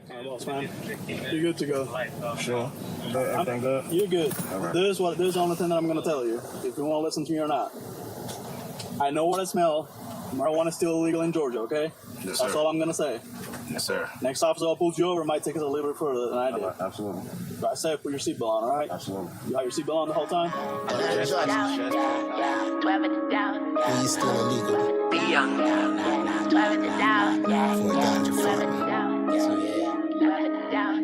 Boss man, you're good to go. Sure. Everything good? You're good. Right. This is the only thing that I'm gonna tell you. If you want to listen to me or not. I know what I smell. Marijuana is still illegal in Georgia, okay? Yes, That's sir. all I'm gonna say. Yes, sir. Next officer that pulls you over might take us a little bit further than I did. Absolutely. But I said put your seatbelt on, all right? Absolutely. You have your seatbelt on the whole time? Weed still illegal. For a ganja farm.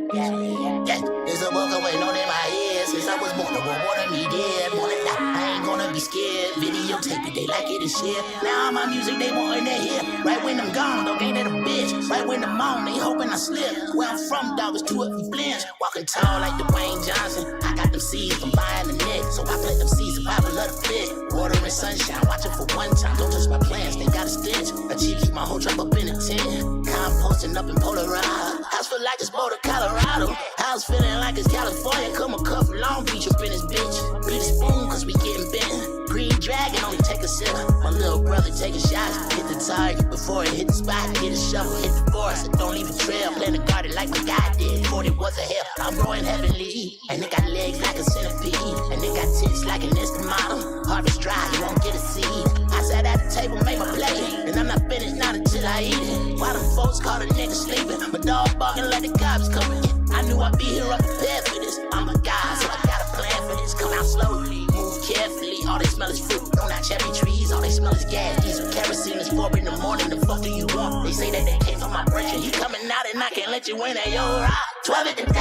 So yeah. There's a book away known in my head since I was born. The world wanted me dead. Wanna die, I ain't gonna be scared. Videotape it, they like it and shit. Now all my music they want in their head. Right when I'm gone, don't ain't it a bitch. Right when I'm on, they hoping I slip. Where I'm from, dog, is two if you flinch. Walking tall like Dwayne Johnson. I got them seeds from buying the neck, so I plant them seeds and probably love the fit. Water and sunshine, watching for one time. Don't touch my plants, they got a stench. A chief keep my whole trap up in a tent. Composting up in Polaroid. House feel like it's Boulder, Colorado. House feeling like it's California. Come a cup from Long Beach up in this bitch. Beat a spoon, cause we getting bent. Green dragon, only take a sip. My little brother taking shots. Hit the target before it hit the spot. Get a shovel, hit the forest, and don't leave a trail. Plant a garden like my guy did. 40 was a hell. I'm growing heavenly. And they got legs like a centipede. And they got tits like an instant model. Harvest dry, you won't get a seed. I sat at the table, made my plate. And I'm not finished, not until I eat it. Why them folks call a nigga sleeping? My dog barking like the cops coming. I knew I'd be here unprepared for this. I'm a guy, so I got a plan for this. Come out slowly, move carefully. All they smell is fruit, don't not cherry trees. All they smell is gas. Diesel kerosene is 4 in the morning. The fuck do you want? They say that they came from my branch and he coming out and I can't let you in at your rock. 12 at the door.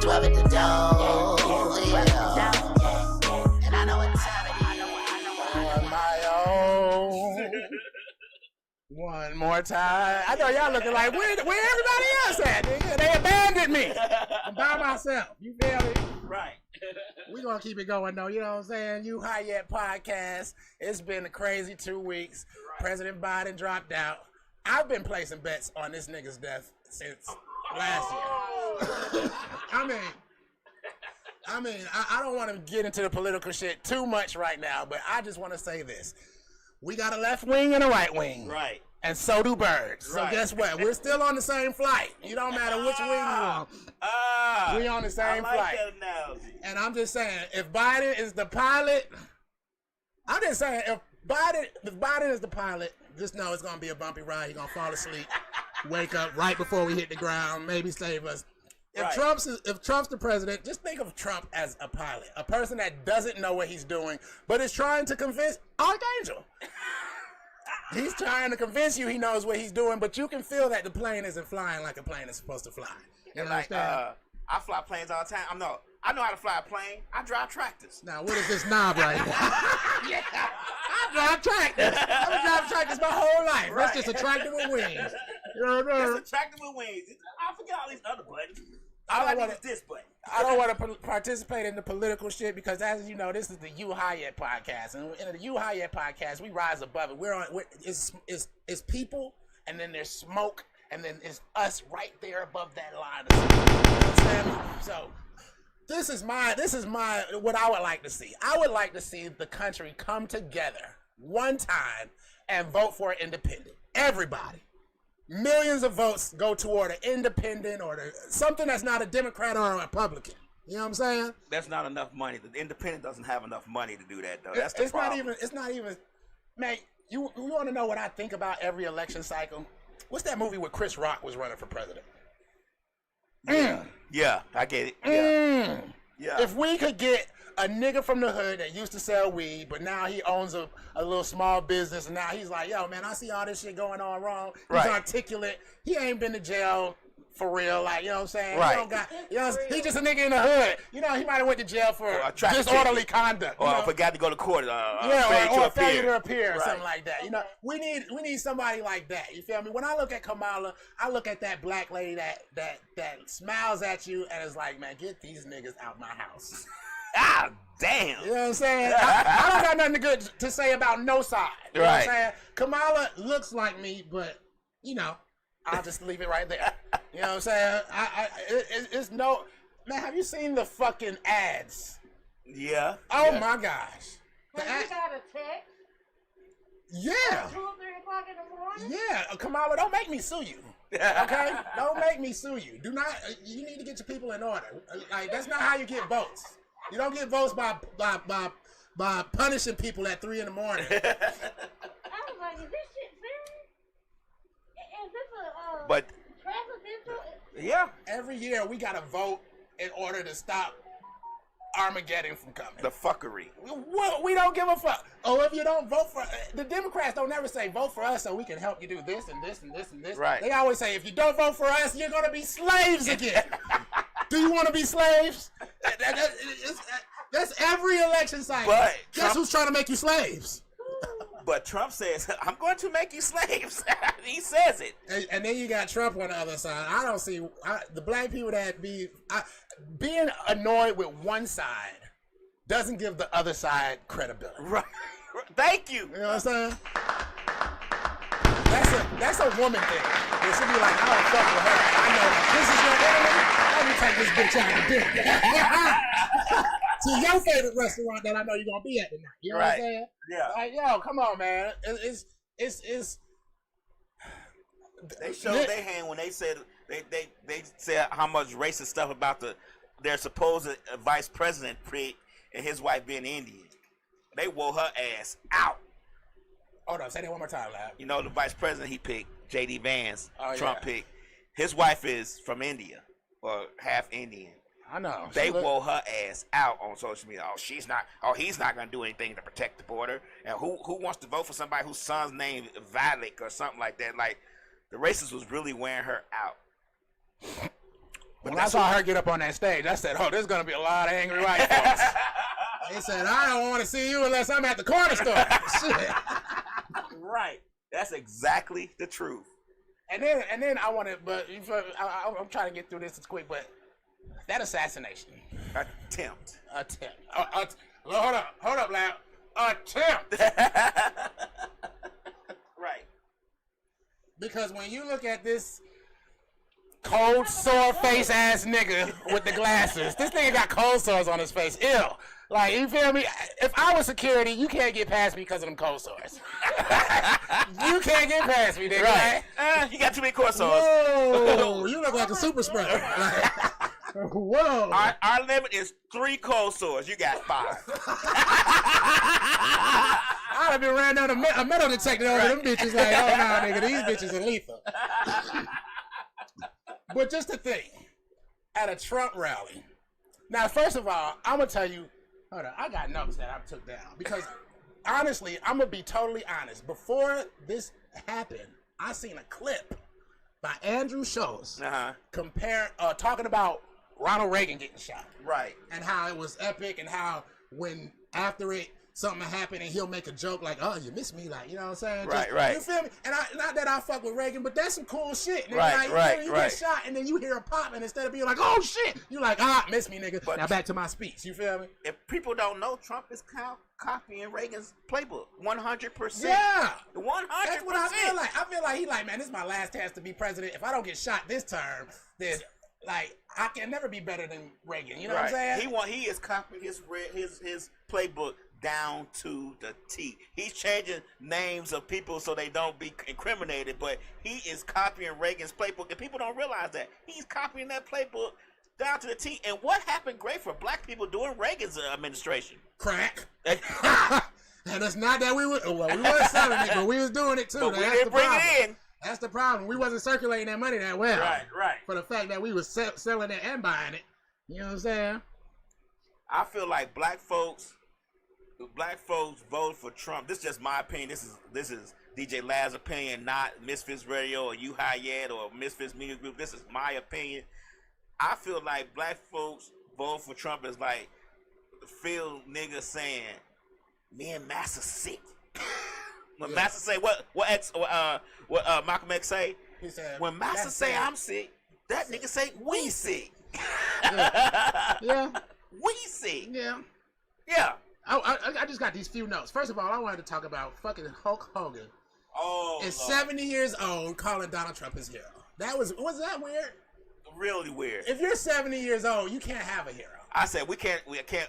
12 at the door. And I know what time it is. On my own. One more time. I know y'all looking like, where everybody else at, nigga? They abandoned me. I'm by myself. You feel me? Right. We gonna keep it going though, you know what I'm saying? You High Yet podcast. It's been a crazy 2 weeks. Right. President Biden dropped out. I've been placing bets on this nigga's death since last year. I mean, I don't want to get into the political shit too much right now, but I just want to say this. We got a left wing and a right wing. Right. And so do birds. Right. So guess what? We're still on the same flight. You don't matter which wing you're on. We on the same flight. That analogy. And I'm just saying, if Biden is the pilot, I'm just saying, if Biden is the pilot, just know it's gonna be a bumpy ride. He's gonna fall asleep, wake up right before we hit the ground, maybe save us. If Trump's the president, just think of Trump as a pilot, a person that doesn't know what he's doing, but is trying to convince Archangel. He's trying to convince you he knows what he's doing, but you can feel that the plane isn't flying like a plane is supposed to fly. You understand? I fly planes all the time. I know how to fly a plane. I drive tractors. Now, what is this knob right here? Yeah, I drive tractors. I've been driving tractors my whole life. Right. That's just a tractor with wings. You know what I mean? It's a tractor with wings. I forget all these other buttons. I don't want to participate in the political shit because, as you know, this is the You High Yet podcast, and in the You High Yet podcast, we rise above it. It's people, and then there's smoke, and then it's us right there above that line. You know what I'm saying? So this is my what I would like to see. I would like to see the country come together one time and vote for an independent. Everybody. Millions of votes go toward an independent or something that's not a Democrat or a Republican. You know what I'm saying? That's not enough money. The independent doesn't have enough money to do that, though. That's the problem. It's not even. Man, you want to know what I think about every election cycle? What's that movie where Chris Rock was running for president? Yeah, I get it. Yeah. Yeah. If we could get a nigga from the hood that used to sell weed, but now he owns a little small business, and now he's like, yo, man, I see all this shit going on wrong. He's articulate. He ain't been to jail for real, like, you know what I'm saying? Right. He just a nigga in the hood. You know, he might have went to jail for disorderly conduct. Or forgot to go to court. Or failure to appear or something like that. You know, we need somebody like that. You feel me? When I look at Kamala, I look at that black lady that smiles at you and is like, man, get these niggas out my house. Ah, damn. You know what I'm saying? I don't got nothing good to say about no side. You know what I'm saying? Kamala looks like me, but, you know, I'll just leave it right there. You know what I'm saying? It's no... Man, have you seen the fucking ads? Yeah. Oh, my gosh. Have you got a text? Yeah. 2 or 3 o'clock in the morning? Yeah, Kamala, don't make me sue you. Okay? Don't make me sue you. Do not. You need to get your people in order. Like, that's not how you get votes. You don't get votes by punishing people at 3 in the morning. I was like, is this shit serious? Is this a But presidential? yeah, Every year we gotta vote in order to stop Armageddon from coming. the fuckery. We don't give a fuck. Oh, if you don't vote for the Democrats, don't never say vote for us so we can help you do this and this and this and this. Right. They always say if you don't vote for us, you're gonna be slaves again. Do you want to be slaves? That's every election cycle. But Guess Trump- who's trying to make you slaves? But Trump says, "I'm going to make you slaves." He says it. And then you got Trump on the other side. I don't see the black people that being annoyed with one side doesn't give the other side credibility. Right. Thank you. You know what I'm saying? That's a woman thing. It should be like, I don't fuck with her. I know that this is your enemy. Let me take this bitch out of dinner. To your favorite restaurant that I know you're gonna be at tonight. You know what I'm saying? Yeah. Like, yo, come on, man. It's They showed their hand when they said they said how much racist stuff about their supposed vice president prick and his wife being Indian. They wore her ass out. Hold on, say that one more time, lad. You know, the vice president he picked, J.D. Vance, Oh, Trump yeah. picked. His wife is from India or half Indian. I know. They wore her ass out on social media. Oh, he's not gonna do anything to protect the border. And who wants to vote for somebody whose son's name is Valak or something like that? Like, the racist was really wearing her out. When I saw her get up on that stage, I said, "Oh, there's gonna be a lot of angry white folks." They said, "I don't want to see you unless I'm at the corner store." Shit. Right. That's exactly the truth. And then I want to, but I'm trying to get through this as quick. But that assassination Attempt. hold up, lad. Attempt. Right. Because when you look at this cold sore face ass nigga with the glasses, this nigga got cold sores on his face. Ew. Like, you feel me? If I was security, you can't get past me because of them cold sores. You can't get past me, nigga. Right. You got too many cold sores. Whoa, you look like a super spreader. Whoa. Our limit is 3 cold sores. You got 5. I'd have been ran down a metal detector over them bitches like, oh, no, nigga, these bitches are lethal. But just the thing, at a Trump rally. Now, first of all, I'm going to tell you, hold on, I got notes that I took down. Because, honestly, I'm going to be totally honest. Before this happened, I seen a clip by Andrew Schultz talking about Ronald Reagan getting shot. Right. And how it was epic and how when after it, something happened and he'll make a joke like, oh, you missed me, like, you know what I'm saying? Right. You feel me? And not that I fuck with Reagan, but that's some cool shit. Nigga. Right, like, you get shot and then you hear a pop and instead of being like, oh shit, you like, miss me, nigga. But now back to my speech. You feel me? If people don't know, Trump is copying Reagan's playbook 100%. Yeah. 100%. That's what I feel like. I feel like he like, man, this is my last chance to be president. If I don't get shot this term, then like I can never be better than Reagan. You know what I'm saying? He is copying his playbook down to the T. He's changing names of people so they don't be incriminated, but he is copying Reagan's playbook, and people don't realize that. He's copying that playbook down to the T. And what happened great for black people during Reagan's administration? Crack. And it's not that we were selling it, but we was doing it too. But we didn't bring it in. That's the problem. We wasn't circulating that money that well. Right. For the fact that we was selling it and buying it. You know what I'm saying? I feel like black folks voted for Trump. This is just my opinion. This is DJ Laz's opinion, not Misfits Radio or U Hayat or Misfits Media Group. This is my opinion. I feel like black folks vote for Trump is like Phil nigga saying, "Me and Massa sick." When Massa say what Malcolm X say? He said, when Massa say I'm sick, that nigga say we sick. Yeah. We sick. Yeah. Yeah. I just got these few notes. First of all, I wanted to talk about fucking Hulk Hogan. Oh, is 70 years old calling Donald Trump his hero. Was that weird? really weird. If you're 70 years old, you can't have a hero. I said we can't.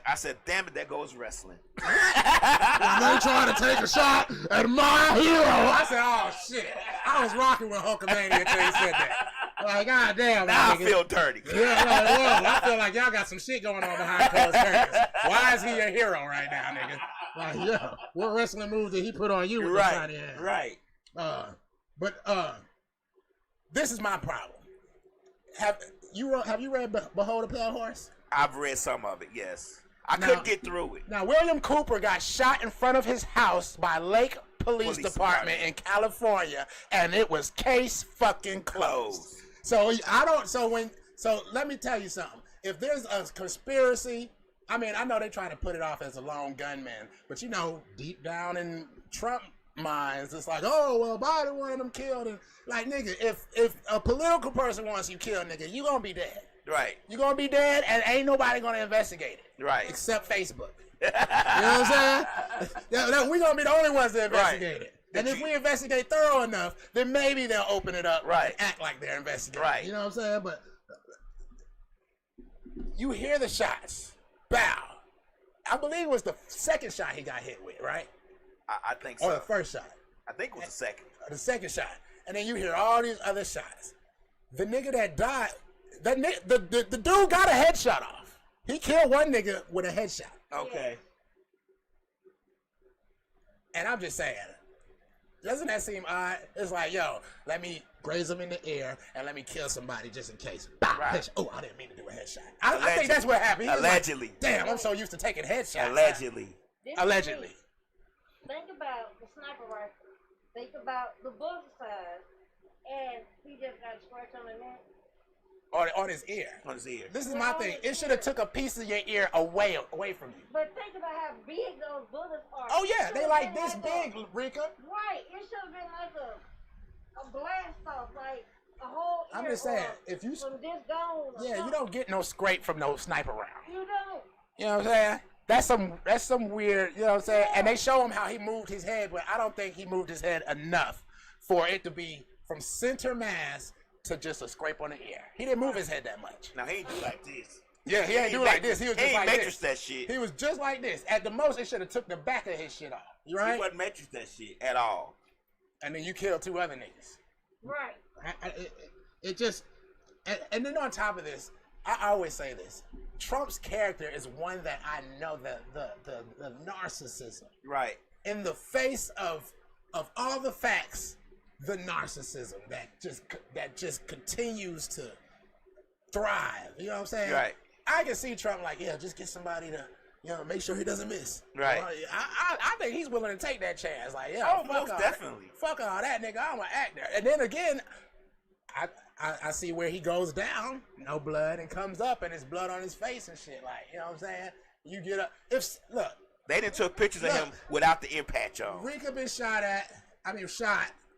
I said, damn it, there goes wrestling. When they trying to take a shot at my hero, I said, oh shit. I was rocking with Hulkamania until he said that. Like, god damn, Now I nigga. feel dirty. Yeah, like, whoa, I feel like y'all got some shit going on behind closed curtains. Why is he a hero right now, nigga? Like, yeah, what wrestling moves did he put on you with the shiny ass? Right. But this is my problem. Have you read Behold a Pale Horse? I've read some of it. Yes. I couldn't get through it. Now, William Cooper got shot in front of his house by Lake Police Department in California, and it was case fucking closed. So let me tell you something. If there's a conspiracy, I mean, I know they try to put it off as a lone gunman, but you know, deep down in Trump minds, it's like, oh well, Biden wanted them killed, and like, nigga, if a political person wants you killed, nigga, you gonna be dead. Right. You gonna be dead, and ain't nobody gonna investigate it. Right. Except Facebook. You know what I'm saying? We gonna be the only ones that investigate it. And if we investigate thorough enough, then maybe they'll open it up and act like they're investigating. Right. You know what I'm saying? But you hear the shots. Bow. I believe it was the second shot he got hit with, right? I think so. Or the first shot. I think it was the second. The second shot. And then you hear all these other shots. The nigga that died, the dude got a headshot off. He killed one nigga with a headshot. Okay. And I'm just saying, doesn't that seem odd? It's like, yo, let me graze him in the air and let me kill somebody just in case. Right. Oh, I didn't mean to do a headshot. I think that's what happened. Allegedly. Like, damn, I'm so used to taking headshots. Allegedly. Allegedly. Think about the sniper rifle. Think about the bullet size. And he just got scratched on the neck. On his ear. On his ear. This is my thing. It should have took a piece of your ear away from you. But think about how big those bullets are. Oh yeah, they like this big, Rika. Right. It should have been like a blast off, like a whole ear. I'm just saying, if you from this gone. Yeah, you don't get no scrape from no sniper round. You don't. You know what I'm saying? That's some weird, you know what I'm saying? And they show him how he moved his head, but I don't think he moved his head enough for it to be from center mass to just a scrape on the ear. He didn't move his head that much. Now he ain't do like this. Yeah, he ain't do like this. He was just like matrix this. That shit. He was just like this. At the most, it should have took the back of his shit off. You right? He wasn't matrix that shit at all. And then you killed two other niggas. Right. It just, and then on top of this, I always say this. Trump's character is one that I know the narcissism. Right. In the face of all the facts, the narcissism that just continues to thrive. You know what I'm saying? Right. I can see Trump like, yeah, just get somebody to, you know, make sure he doesn't miss. Right. I think he's willing to take that chance. Like, yeah, oh, most definitely. Fuck all that, nigga. I'm an actor. And then again, I see where he goes down, no blood, and comes up, and there's blood on his face and shit. Like, you know what I'm saying? You get up. Look. They done took pictures of him without the ear patch on. Rika been shot.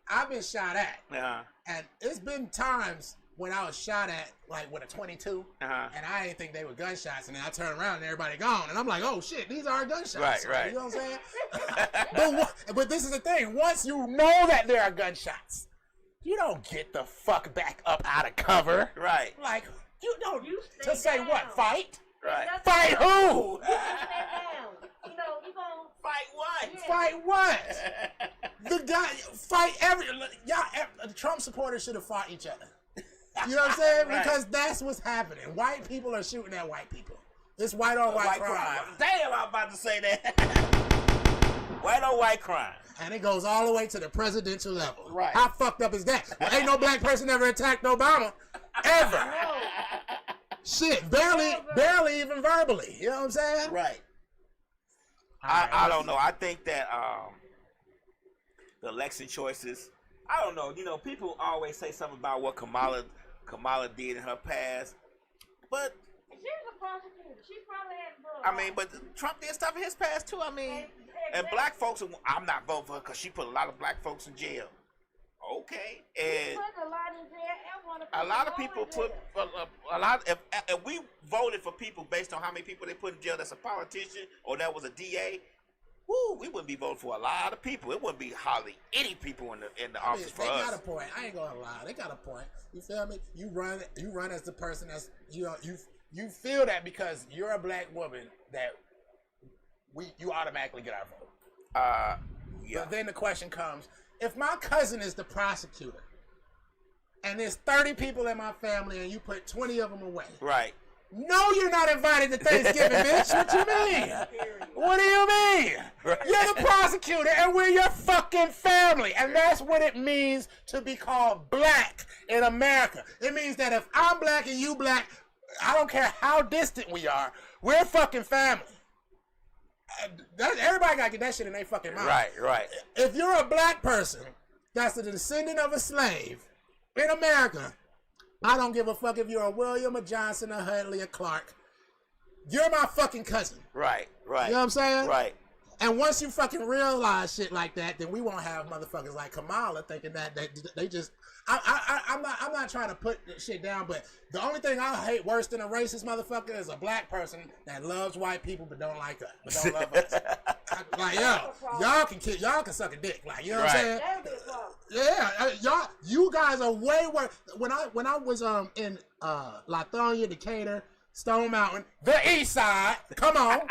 I've been shot at. Uh-huh. And it's been times when I was shot at, like, with a 22, uh-huh. and I didn't think they were gunshots, and then I turn around and everybody gone, and I'm like, oh shit, these are gunshots. Right. You know what I'm saying? but this is the thing. Once you know that there are gunshots, you don't get the fuck back up out of cover. Right. Like, you don't. You to say down. what? Fight? Right. Fight who? You stay down. You know, you gonna fight what? Yeah. Fight what? The guy fight y'all. Trump supporters should have fought each other. You know what I'm saying? Right. Because that's what's happening. White people are shooting at white people. It's white on white crime. Damn, I'm about to say that. White on white crime. And it goes all the way to the presidential level. Right. How fucked up is that? Well, ain't no black person ever attacked Obama. Ever. No. Shit, barely even verbally. You know what I'm saying? Right. I don't know. I think that the election choices, I don't know. You know, people always say something about what Kamala did in her past. But She was a prosecutor. She probably had blood. I mean, but Trump did stuff in his past too. I mean, and black folks, I'm not voting for her because she put a lot of black folks in jail. Okay, and put a lot in jail. a lot of people put a lot. If we voted for people based on how many people they put in jail, that's a politician or that was a DA, woo, we wouldn't be voting for a lot of people. It wouldn't be hardly any people in the office for they us. got a point. I ain't gonna lie. They got a point. You feel me? You run as the person that's you feel that because you're a black woman that you automatically get our vote. Yeah. But then the question comes: if my cousin is the prosecutor, and there's 30 people in my family, and you put 20 of them away, Right. no, you're not invited to Thanksgiving, bitch. What you mean? What do you mean? Right. You're the prosecutor, and we're your fucking family. And that's what it means to be called black in America. It means that if I'm black and you black, I don't care how distant we are, we're fucking family. Everybody got to get that shit in their fucking mouth. Right. If you're a black person that's the descendant of a slave in America, I don't give a fuck if you're a William, a Johnson, a Huntley, a Clark. You're my fucking cousin. Right. You know what I'm saying? Right. And once you fucking realize shit like that, then we won't have motherfuckers like Kamala thinking that they just. I'm not trying to put shit down, but the only thing I hate worse than a racist motherfucker is a black person that loves white people but don't like us, but don't love us. Like y'all can suck a dick, like you know what I'm saying? That'd be a problem. Yeah, you guys are way worse. When I was in Lithonia, Decatur, Stone Mountain, the East Side. Come on.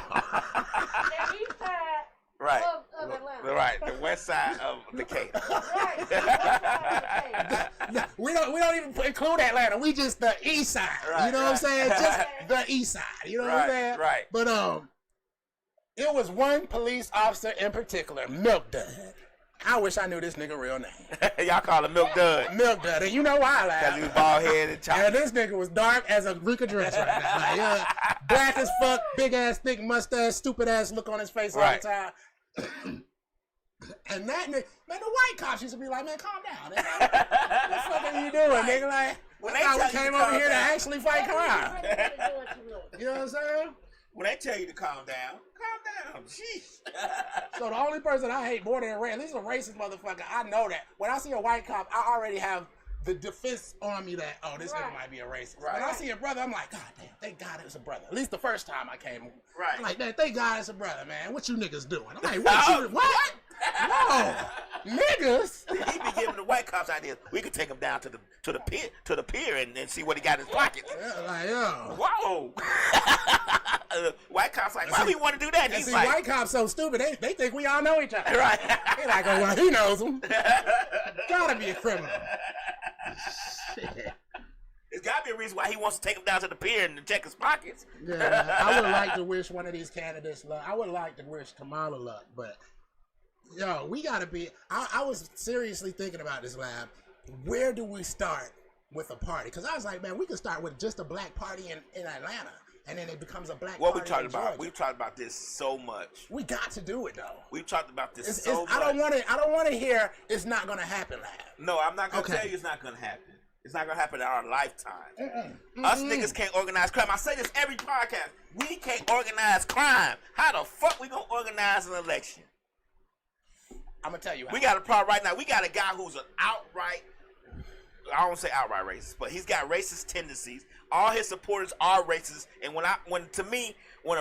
The east side Right. of Atlanta. Right. The west side of Decatur. Right. The east side of Atlanta. No, we don't even include Atlanta. We just the East Side. Right, you know what I'm right. saying? Just the East Side. You know what I'm saying? Right. But it was one police officer in particular, Milk Dud. I wish I knew this nigga real name. Y'all call him Milk Dud. Milk Dud. And you know why I Because he was laugh? bald headed and And chocolate. this nigga was dark as a Rika dress right now. Like, black as fuck, big ass, thick mustache, stupid ass look on his face all Right. the time. And that nigga, man, the white cops used to be like, man, calm down. Nigga. What the fuck are you doing, nigga? Like, When I they thought we tell you came to over calm here to down. actually fight crime. Really do what you want. You know what I'm saying? When they tell you to calm down, calm down. Jeez. So the only person I hate more than a racist, at least a racist motherfucker, I know that. When I see a white cop, I already have the defense on me that, oh, this nigga Right. might be a racist. Right. When I see a brother, I'm like, God damn, thank God it was a brother. At least the first time I came. Right. I'm like, man, thank God it's a brother, man. What you niggas doing? I'm like, what? No, niggas. He be giving the white cops ideas. We could take him down to the pier and see what he got in his pocket. Yeah, like, yo. Whoa. White cops like, why we want to do that? And He's see, like, white cops so stupid, they think we all know each other. right. They like, oh, well, he knows him. Gotta be a criminal. Shit. There's got to be a reason why he wants to take him down to the pier and check his pockets. Yeah, I would like to wish one of these candidates luck. I would like to wish Kamala luck, but yo, we gotta be. I was seriously thinking about this, Lab. Where do we start with a party? Because I was like, man, we could start with just a black party in Atlanta, and then it becomes a black What we party talked in about? Georgia. We've talked about this so much. We got to do it though. We've talked about this It's, so much. I don't want to hear it's not gonna happen, Lab. No, I'm not gonna Okay. tell you it's not gonna happen. It's not gonna happen in our lifetime. Us niggas can't organize crime. I say this every podcast. We can't organize crime. How the fuck we gonna organize an election? I'm gonna tell you how. We got a problem right now. We got a guy who's an outright, I don't say outright racist, but he's got racist tendencies. All his supporters are racist. And when a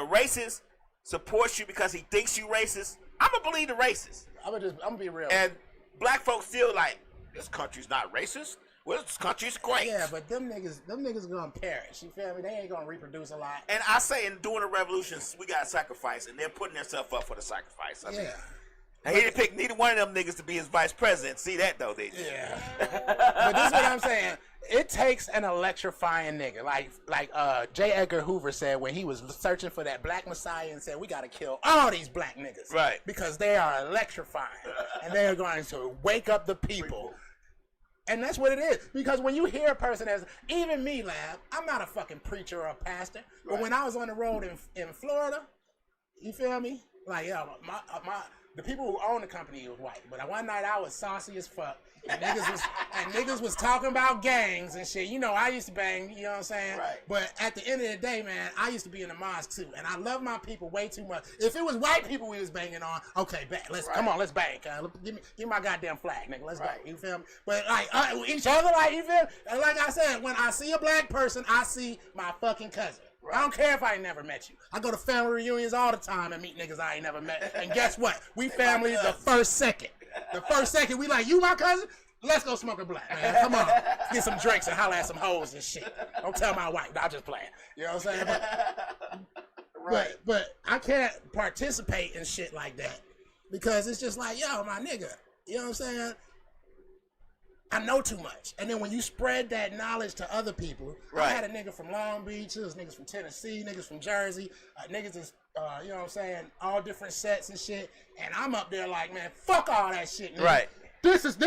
racist supports you because he thinks you racist, I'm gonna believe the racist. I'm gonna be real. And black folks still like, this country's not racist. Well, this country's great. Yeah, but them niggas gonna perish. You feel me? They ain't gonna reproduce a lot. And I say, in doing the revolutions, we got to sacrifice, and they're putting themselves up for the sacrifice. I mean, Yeah. and he didn't pick neither one of them niggas to be his vice president. See that though, they did. Yeah. But this is what I'm saying. It takes an electrifying nigga, like J. Edgar Hoover said when he was searching for that black messiah and said, we gotta kill all these black niggas, Right. Because they are electrifying and they are going to wake up the people. And that's what it is. Because when you hear a person as, even me, Lab, I'm not a fucking preacher or a pastor. But Right. when I was on the road in Florida, you feel me? Like, yeah, the people who own the company was white. But one night I was saucy as fuck. And niggas was talking about gangs and shit. You know, I used to bang, you know what I'm saying? Right. But at the end of the day, man, I used to be in the mosque too. And I love my people way too much. If it was white people we was banging on, okay, bet. Come on, let's bang. Give me my goddamn flag, nigga. Let's go. You feel me? But like each other, like, you feel me? And like I said, when I see a black person, I see my fucking cousin. I don't care if I ain't never met you. I go to family reunions all the time and meet niggas I ain't never met. And guess what? We family the first second. The first second, we like, you my cousin? Let's go smoke a black, man. Come on. Get some drinks and holler at some hoes and shit. Don't tell my wife. I'm just playing. You know what I'm saying? But I can't participate in shit like that because it's just like, yo, my nigga. You know what I'm saying? I know too much. And then when you spread that knowledge to other people, I had a nigga from Long Beach, there's niggas from Tennessee, niggas from Jersey, niggas is, you know what I'm saying, all different sets and shit. And I'm up there like, man, fuck all that shit, nigga. Right. This is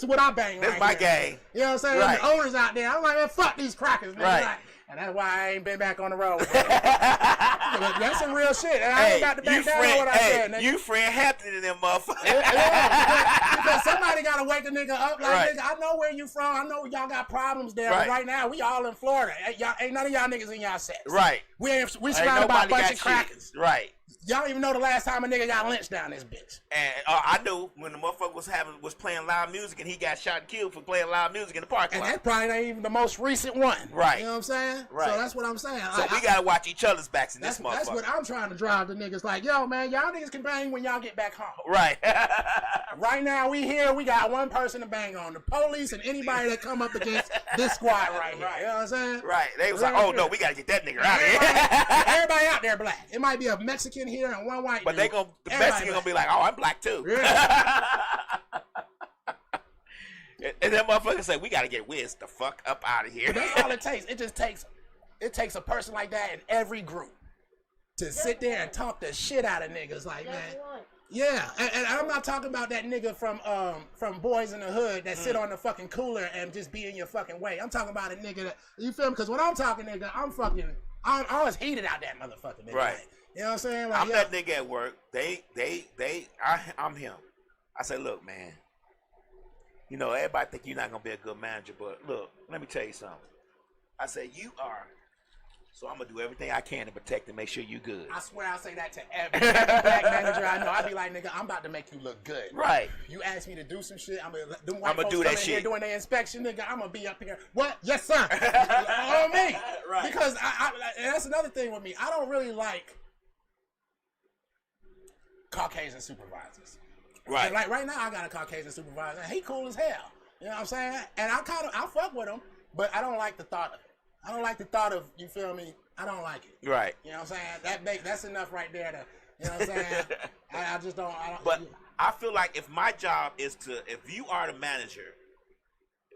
what I bang This right my here. game. You know what I'm saying? Right. The owners out there, I'm like, man, fuck these crackers, man. Right. Like, and that's why I ain't been back on the road. That's some real shit. And I ain't got to back down on what I said, nigga. You friend Hampton in them motherfuckers. Because somebody got to wake a nigga up. Like, nigga, I know where you from. I know y'all got problems there. But right now, we all in Florida. Ain't none of y'all niggas in y'all sets. Right. We surrounded by a bunch of crackers. Right. Y'all don't even know the last time a nigga got lynched down this bitch. And I knew when the motherfucker was playing loud music and he got shot and killed for playing loud music in the parking lot. And that probably ain't even the most recent one. Right. You know what I'm saying? Right. So that's what I'm saying. So we gotta watch each other's backs in this motherfucker. That's what I'm trying to drive the niggas like, yo, man, y'all niggas can bang when y'all get back home. Right. Right now, we here, we got one person to bang on. The police and anybody that come up against this squad right here. You know what I'm saying? Right. They was like, oh no, we gotta get that nigga out of here. Everybody out there black. It might be a Mexican here and one white but dude. the Mexican gonna be like, oh, I'm black too. Yeah. And that motherfucker say, we gotta get Wiz the fuck up out of here. But that's all it takes. It takes a person like that in every group to sit there and talk the shit out of niggas like, man. Yeah, and I'm not talking about that nigga from Boys in the Hood that sit on the fucking cooler and just be in your fucking way. I'm talking about a nigga that, you feel me? Because when I'm talking, nigga, I'm always heated out that motherfucker, nigga. Right. Like, you know what I'm saying? Like, I'm that nigga at work. I'm him. I say, look, man. You know, everybody think you're not gonna be a good manager, but look, let me tell you something. I say you are. So I'm gonna do everything I can to protect and make sure you good. I swear I say that to every black manager I know. I be like, nigga, I'm about to make you look good. Right. You ask me to do some shit, I'm gonna do that shit. Doing their inspection, nigga. I'm gonna be up here. What? Yes, sir. On me. Right. Because and that's another thing with me. I don't really like Caucasian supervisors. Right. And like right now, I got a Caucasian supervisor. And he cool as hell. You know what I'm saying? And I fuck with him, but I don't like the thought of it. I don't like the thought of, you feel me? I don't like it. Right. You know what I'm saying? That's enough right there to, you know what I'm saying? I just don't. But I feel like if you are the manager,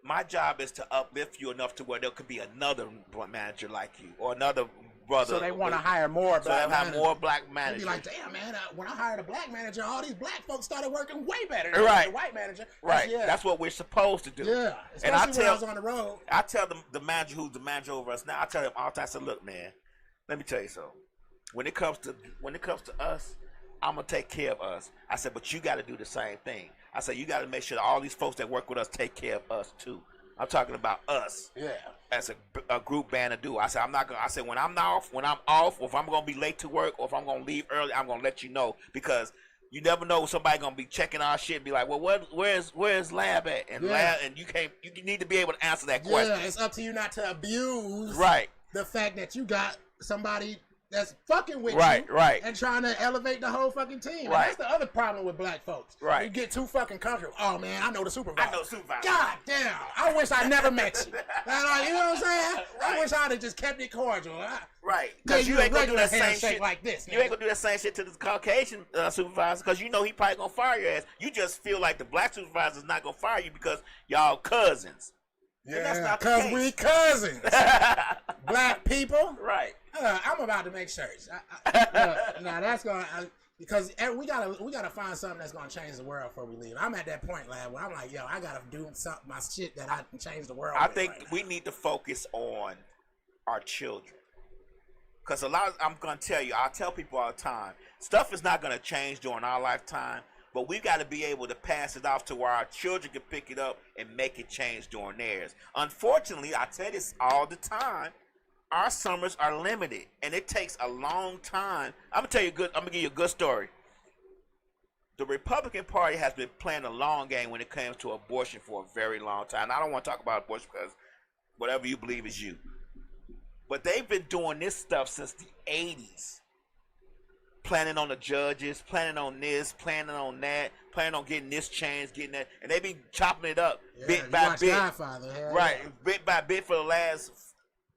my job is to uplift you enough to where there could be another manager like you or another brother. So they want to hire more black managers. So they have more black managers. They'd be like, damn, man, when I hired a black manager, all these black folks started working way better than the white manager. Right. That's what we're supposed to do. Yeah. Especially when I was on the road. I tell the manager who's the manager over us now, I tell him all the time, I say, look, man, let me tell you something. When it comes to us, I'm going to take care of us. I said, but you got to do the same thing. I said, you got to make sure that all these folks that work with us take care of us too. I'm talking about us. Yeah. As a group band to do. I said, I'm not gonna. I said, when I'm off, or if I'm gonna be late to work, or if I'm gonna leave early, I'm gonna let you know, because you never know when somebody gonna be checking our shit and be like, well, where's Lab at? And Lab, and you need to be able to answer that question. Yeah, it's up to you not to abuse the fact that you got somebody that's fucking with you, and trying to elevate the whole fucking team. And that's the other problem with black folks. Right. You get too fucking comfortable. Oh man, I know the supervisor. supervisor. God damn, I wish I never met you. You know what I'm saying? I wish I'd have just kept it cordial. Right. Because you ain't gonna do that same shit like this. You ain't gonna do that same shit to the Caucasian supervisor, because you know he probably gonna fire your ass. You just feel like the black supervisor's not gonna fire you because y'all cousins. Yeah, because we cousins. Black people. Right. I'm about to make shirts. Now that's gonna because we gotta find something that's gonna change the world before we leave. I'm at that point, lad, where I'm like, yo, I gotta do something, my shit that I can change the world. I think we need to focus on our children, because I'm gonna tell you, I tell people all the time, stuff is not gonna change during our lifetime. But we got to be able to pass it off to where our children can pick it up and make it change during theirs. Unfortunately, I tell this all the time, our summers are limited, and it takes a long time. I'm gonna give you a good story. The Republican Party has been playing a long game when it comes to abortion for a very long time. I don't want to talk about abortion because whatever you believe is you. But they've been doing this stuff since the 80s. Planning on the judges, planning on this, planning on that, planning on getting this change, getting that. And they be chopping it up bit by bit. Right, bit by bit for the last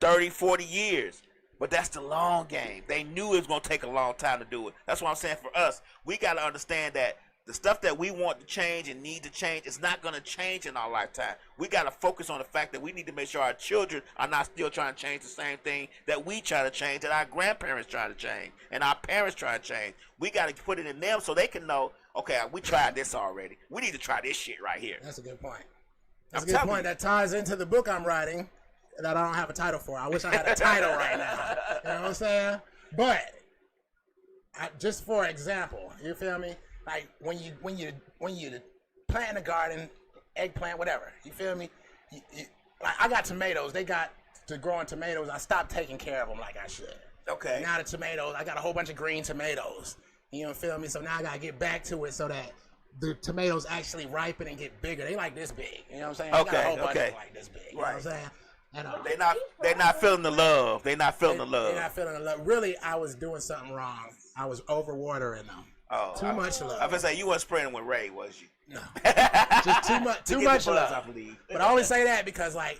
30, 40 years. But that's the long game. They knew it was going to take a long time to do it. That's what I'm saying for us. We got to understand that the stuff that we want to change and need to change is not going to change in our lifetime. We got to focus on the fact that we need to make sure our children are not still trying to change the same thing that we try to change, that our grandparents try to change, and our parents try to change. We got to put it in them so they can know, okay, we tried this already. We need to try this shit right here. That's a good point. That's a good point. That ties into the book I'm writing that I don't have a title for. I wish I had a title right now. You know what I'm saying? But just for example, you feel me? Like when you plant a garden, eggplant, whatever, you feel me? Like I got tomatoes. They got to growing tomatoes. I stopped taking care of them like I should. Okay. Now the tomatoes, I got a whole bunch of green tomatoes. You know, feel me? So now I gotta get back to it so that the tomatoes actually ripen and get bigger. They like this big. You know what I'm saying? Okay. Got a whole bunch of like this big. You know what I'm saying? And, they're not feeling the love. They're not feeling the love. They're not feeling the love. Really, I was doing something wrong. I was overwatering them. Oh, too much love. I was gonna say you weren't spraying with Ray, was you? No, just too much love. But I only say that because my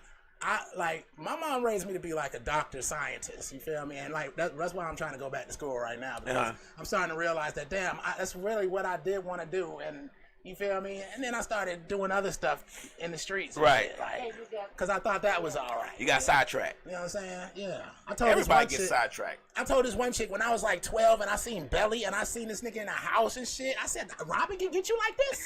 mom raised me to be like a doctor scientist. You feel me? And like that's why I'm trying to go back to school right now because I'm starting to realize that that's really what I did want to do. And you feel me? And then I started doing other stuff in the streets. Right. Because I thought that was all right. You got sidetracked. You know what I'm saying? Yeah. I told Everybody gets sidetracked. I told this one chick when I was like 12 and I seen Belly and I seen this nigga in the house and shit. I said, Robin can get you like this?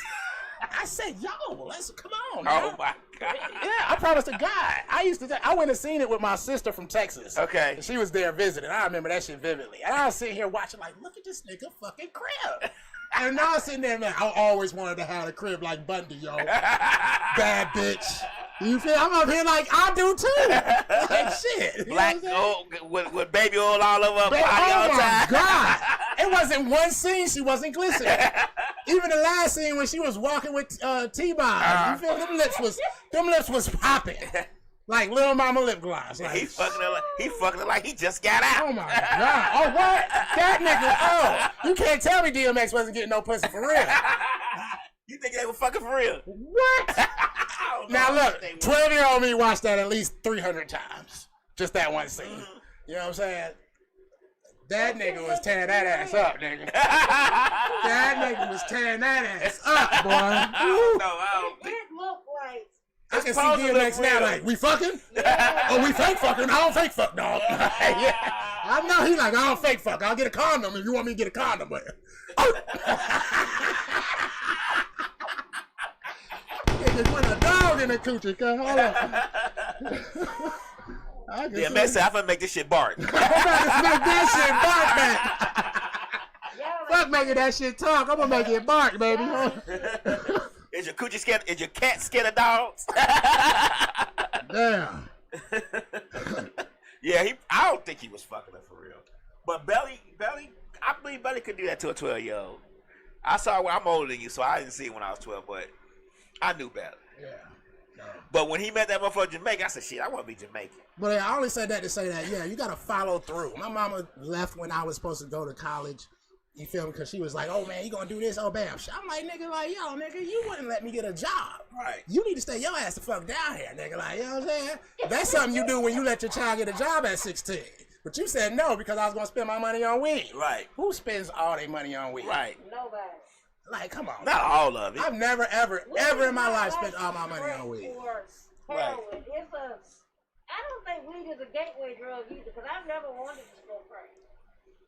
I said, yo, let's come on. Man. Oh my God. Yeah, I promised a guy. I went and seen it with my sister from Texas. Okay. She was there visiting. I remember that shit vividly. And I was sitting here watching like, look at this nigga fucking crib. And now I'm sitting there, man, I always wanted to have a crib like Bundy, yo. Bad bitch. You feel? I'm up here like I do too. Like shit. Black with baby oil all over her body all the time. Oh my God. It wasn't one scene she wasn't glistening. Even the last scene when she was walking with T-Bob. You feel? Them lips was popping. Like Little Mama lip gloss. Like, He fucking her like he just got out. Oh my God. Oh what? That nigga, you can't tell me DMX wasn't getting no pussy for real. You think they were fucking for real? What? Now look, 12-year-old me watched that at least 300 times. Just that one scene. You know what I'm saying? That nigga was tearing that ass up, nigga. That nigga was tearing that ass up, boy. I It looked like. I can see DMX now like, we fucking? Yeah. Oh, we fake fucking? I don't fake fuck, dog. Yeah. I know he like, I don't fake fuck. I'll get a condom if you want me to get a condom. But just put a dog in the coochie. Hold on. Yeah, man said, I'm gonna make this shit bark. I'm about to make that shit bark, man. Fuck making that shit talk. I'm gonna make it bark, baby. Is your coochie scared? Is your cat scared of dogs? Damn. Yeah, I don't think he was fucking her for real. But Belly, I believe Belly could do that to a 12-year-old. I saw it when I'm older than you, so I didn't see it when I was 12, but I knew better. Yeah. No. But when he met that motherfucker Jamaican, I said, shit, I want to be Jamaican. But I only said that to say that, yeah, you got to follow through. My mama left when I was supposed to go to college. You feel me? Because she was like, oh, man, you going to do this? Oh, bam. I'm like, nigga, like, yo, nigga, you wouldn't let me get a job. Right. You need to stay your ass the fuck down here, nigga. Like, you know what I'm saying? That's something you do when you let your child get a job at 16. But you said no because I was going to spend my money on weed. Right. Who spends all their money on weed? Right. Nobody. Like, come on. Not all of it. I've never, ever in my life spent all my money on weed. Right. I don't think weed is a gateway drug either because I've never wanted to smoke crack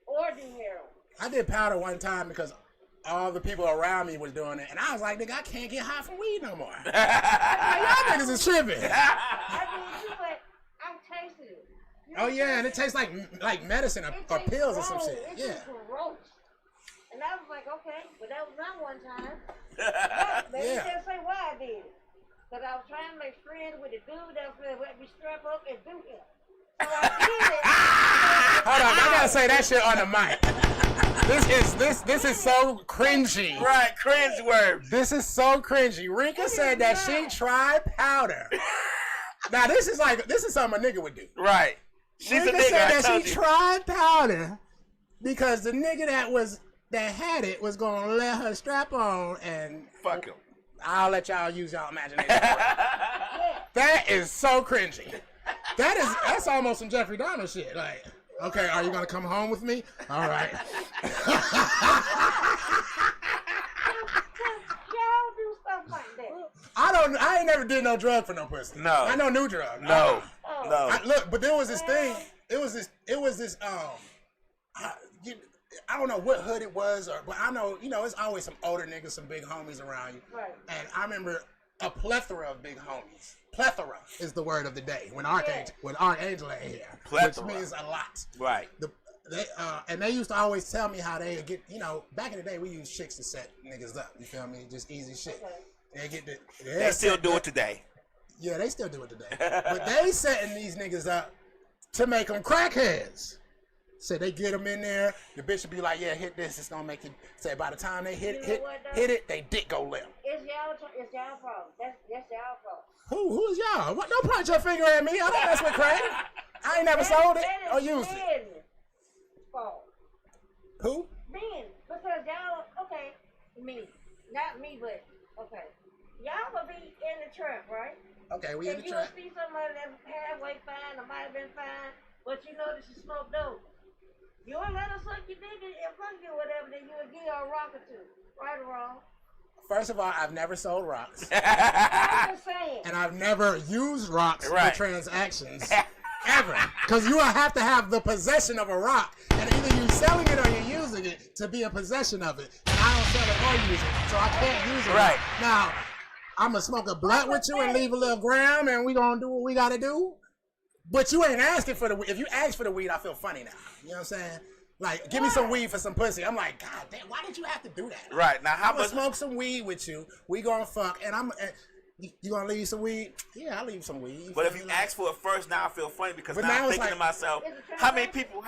or do heroin. I did powder one time because all the people around me was doing it, and I was like, nigga, I can't get high from weed no more. Like, y'all niggas is tripping. I mean, you like, I tasted it. Oh yeah, and it tastes like medicine or pills or some shit. It's Yeah. just gross. And I was like, okay, but that was not one time. But they just say why I did it. Because I was trying to make friends with the dude that was going to let me strap up and do him. So I did it. Hold on, I gotta say that shit on the mic. This is so cringy. Right, cringe word. This is so cringy. Rika said that she tried powder. Now this is something a nigga would do. Right. She's Rika a nigga, said I that told she you. tried powder because the nigga that had it was gonna let her strap on and Fuck him. I'll let y'all use y'all imagination. That is so cringy. That's almost some Jeffrey Dahmer shit. Like, okay, are you gonna come home with me? All right. Y'all do stuff like that. I ain't never did no drug for no pussy. No. I know new drug. No. No. Look, but there was this thing. It was this. I don't know what hood it was, but I know, it's always some older niggas, some big homies around you. Right. And I remember a plethora of big homies. Plethora is the word of the day when Archangel ain't here, Plethora. which means a lot. Right. And they used to always tell me how they get, back in the day we used chicks to set niggas up. You feel me? Just easy shit. Okay. They still do it today. Yeah, they still do it today. But they setting these niggas up to make them crackheads. So they get them in there. The bitch would be like, "Yeah, hit this. It's gonna make you." Say by the time they hit it, they dick go limp. It's y'all fault. That's y'all fault. Who's y'all? What? Don't point your finger at me. I don't mess with crack. I ain't never sold it or used it. Fault. Who? Men, because y'all, okay, me, not me, but okay, y'all will be in the trap, right? Okay, we in the If you trap. see somebody that's halfway fine, or might have been fine, but you know that she smoked dope, you won't let her suck your dick and fuck you or whatever, then you would give her a rock or two, right or wrong. First of all, I've never sold rocks, I'm just saying. and I've never used rocks Right. for transactions. Ever. Because you will have to have the possession of a rock. And either you're selling it or you're using it to be in possession of it. And I don't sell it or use it. So I can't use it. Right. Now, I'm going to smoke a blunt with you and leave a little gram and we going to do what we got to do. But you ain't asking for the weed. If you ask for the weed, I feel funny now. You know what I'm saying? Like, give me some weed for some pussy. I'm like, God damn, why did you have to do that? Right. Now, how I'm going much? to smoke some weed with you. We going to fuck. And you gonna leave some weed? Yeah, I'll leave some weed. But if you ask for it first, now I feel funny because But now now I'm it's thinking to like- myself, how many people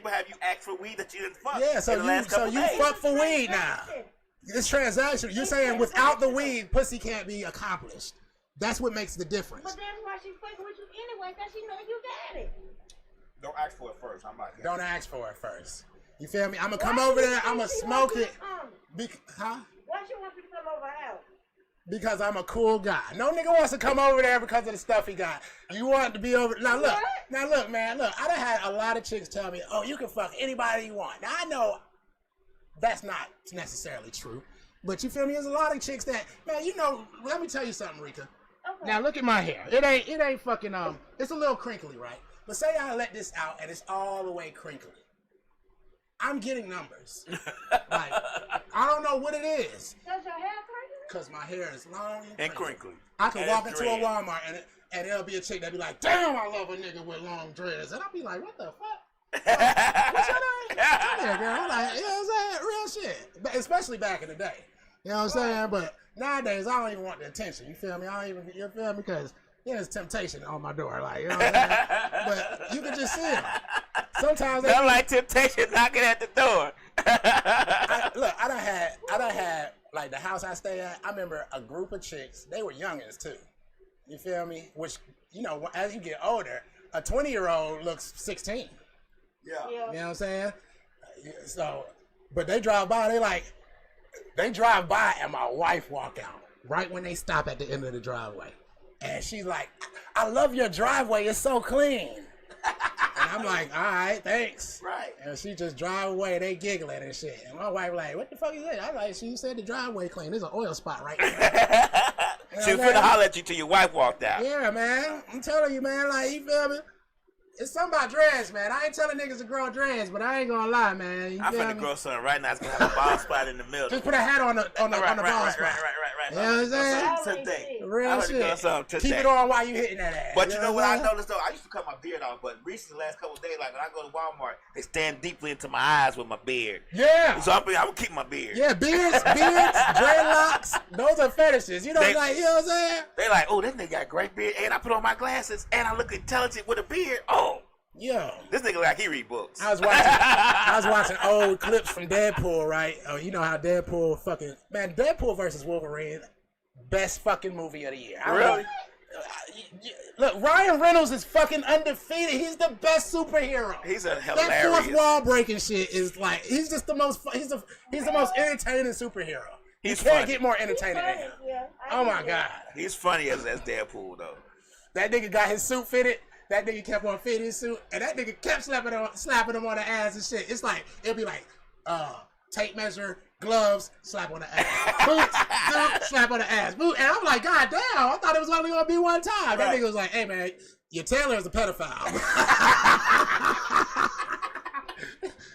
have you asked for weed that you didn't fuck? Yeah, so in the last couple you days? fuck for weed now. This transaction, you're saying without the weed, pussy can't be accomplished. That's what makes the difference. But that's why she's fucking with you anyway, because she know you got it. Don't ask for it first. I'm like, Don't ask for it first. You feel me? I'm gonna come over there. I'm gonna smoke it. Why she want you to come over her house? Because I'm a cool guy. No nigga wants to come over there because of the stuff he got. You want to be over. Now look, man. Look, I done had a lot of chicks tell me, "Oh, you can fuck anybody you want." Now I know that's not necessarily true, but you feel me? There's a lot of chicks that, man. Let me tell you something, Rika. Okay. Now look at my hair. It ain't fucking It's a little crinkly, right? But say I let this out and it's all the way crinkly. I'm getting numbers. Like, I don't know what it is. Does your hair crinkly? Because my hair is long and crinkly. I can And walk it's into a dread. Walmart and there'll be a chick that be like, "Damn, I love a nigga with long dreads." And I'll be like, "What the fuck? What's your name?" Yeah, girl. I'm like, you know what I'm saying? Real shit. But especially back in the day. You know what I'm saying? But nowadays, I don't even want the attention. You feel me? You feel me? Because there's temptation on my door. Like, you know what I'm saying? But you can just see them. Sometimes they Not like temptation knocking at the door. I done had like the house I stay at. I remember a group of chicks. They were youngins too. You feel me? Which, as you get older, a 20-year-old looks 16. Yeah. You know what I'm saying? So, but they drive by. They drive by, and my wife walk out right when they stop at the end of the driveway, and she's like, "I love your driveway. It's so clean." And I'm like, "All right, thanks." Right. And she just drive away. They giggling and shit. And my wife like, "What the fuck is that?" I like, "She said the driveway clean. There's an oil spot right there." She was finna holler at you till your wife walked out. Yeah, man. I'm telling you, man. Like, you feel me? It's something about dreads, man. I ain't telling niggas to grow dreads, but I ain't gonna lie, man. I'm finna grow something right now. It's gonna have a bald spot in the middle. Just put a hat on the bald spot. Right. You know what I'm saying? Today. Real I'm finna grow shit. something today. Keep it on while you hitting that ass. But you know what I'm I saying? noticed though? I used to cut my beard off, but recently, the last couple of days, like when I go to Walmart, they stand deeply into my eyes with my beard. Yeah. So I'm gonna keep my beard. Yeah, beards, dreadlocks, those are fetishes. You know, They- like, you know what I'm saying? They like, oh, this nigga got a great beard, and I put on my glasses, and I look intelligent with a beard. Oh, Yo. this nigga like he read books. I was watching old clips from Deadpool, right? Oh, you know how Deadpool Deadpool versus Wolverine, best fucking movie of the year. Really? Look, Ryan Reynolds is fucking undefeated. He's the best superhero. He's a That hilarious. fourth wall breaking shit is like he's just the most. He's the most entertaining superhero. He's you can't funny. get more entertaining than him. Yeah, Oh my god. He's funny as Deadpool though. That nigga got his suit fitted. That nigga kept on fitting his suit, and that nigga kept slapping him on the ass and shit. It's like it'll be like, tape measure, gloves, slap on the ass, boots, slap on the ass, boot. And I'm like, God damn, I thought it was only gonna be one time. That nigga was like, hey man, your tailor is a pedophile.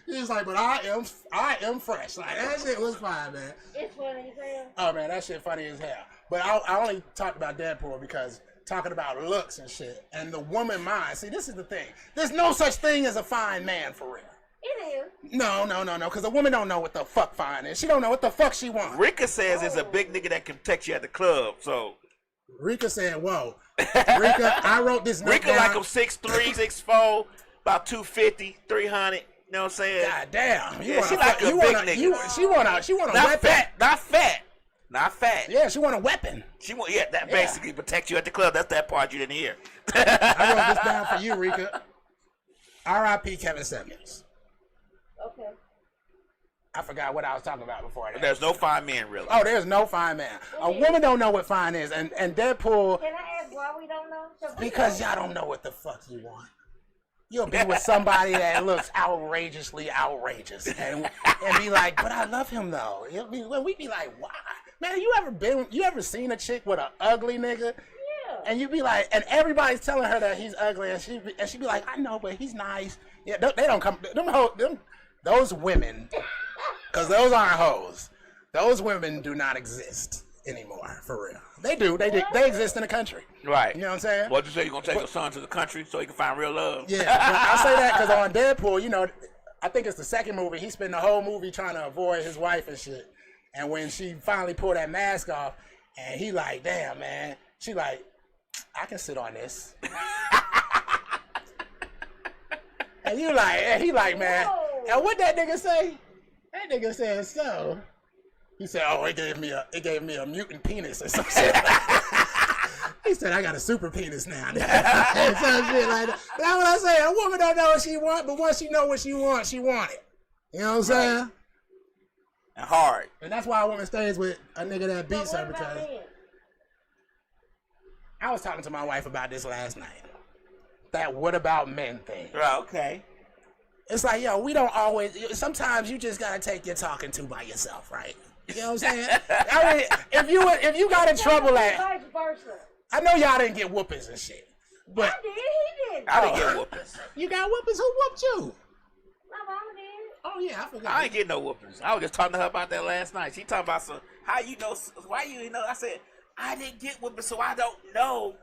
He was like, but I am fresh. Like that shit was fine, man. It's funny as hell. Oh man, that shit funny as hell. But I only talked about Deadpool because talking about looks and shit and the woman mind. See, this is the thing. There's no such thing as a fine man for real. It is. No, because a woman don't know what the fuck fine is. She don't know what the fuck she wants. Rika says it's a big nigga that can text you at the club. So Rika said, whoa. Rika, I wrote this note Rika down. like I'm 6'3", 6'4", about 250, 300. You know what I'm saying? God damn. Yeah, she like a big nigga. She want a Not weapon. Not fat. Yeah, she want a weapon. She want that basically protect you at the club. That's that part you didn't hear. I wrote this down for you, Rika. R.I.P. Kevin Samuels. Okay. I forgot what I was talking about before that. There's no fine men really. Oh, there's no fine man. A woman don't know what fine is, and Deadpool. Can I ask why we don't know? Because y'all don't know what the fuck you want. You'll be with somebody that looks outrageously outrageous, and be like, but I love him though. We be like, why? Man, you ever seen a chick with an ugly nigga? Yeah. And you be like, and everybody's telling her that he's ugly, and she be like, I know, but he's nice. Yeah, they don't come. Those women, because those aren't hoes. Those women do not exist anymore, for real. They do. They exist in the country. Right. You know what I'm saying? What you say? You gonna take your son to the country so he can find real love? Yeah, but I say that because on Deadpool, you know, I think it's the second movie. He spent the whole movie trying to avoid his wife and shit. And when she finally pulled that mask off, and he like, damn, man. She like, I can sit on this. And you like, and he like, man. Whoa. And what that nigga say? That nigga said, so. He said, oh, it gave me a mutant penis or some shit. He said, I got a super penis now. And some shit like that. That's what I say. A woman don't know what she want, but once she know what she want it. You know what I'm saying? And hard. And that's why a woman stays with a nigga that beats her, because I was talking to my wife about this last night. That what about men thing. Right, okay. It's like, yo, we don't always, sometimes you just gotta take your talking to by yourself, right? You know what I'm saying? I mean, if you got in trouble Vice versa. I know y'all didn't get whoopings and shit. But I did. He did. I didn't get whoopings. You got whoopings? Who whooped you? My mama did. Oh yeah, I forgot. I ain't getting no whoopings. I was just talking to her about that last night. She talking about some, how you know, why you know? I said, I didn't get whoopings, so I don't know.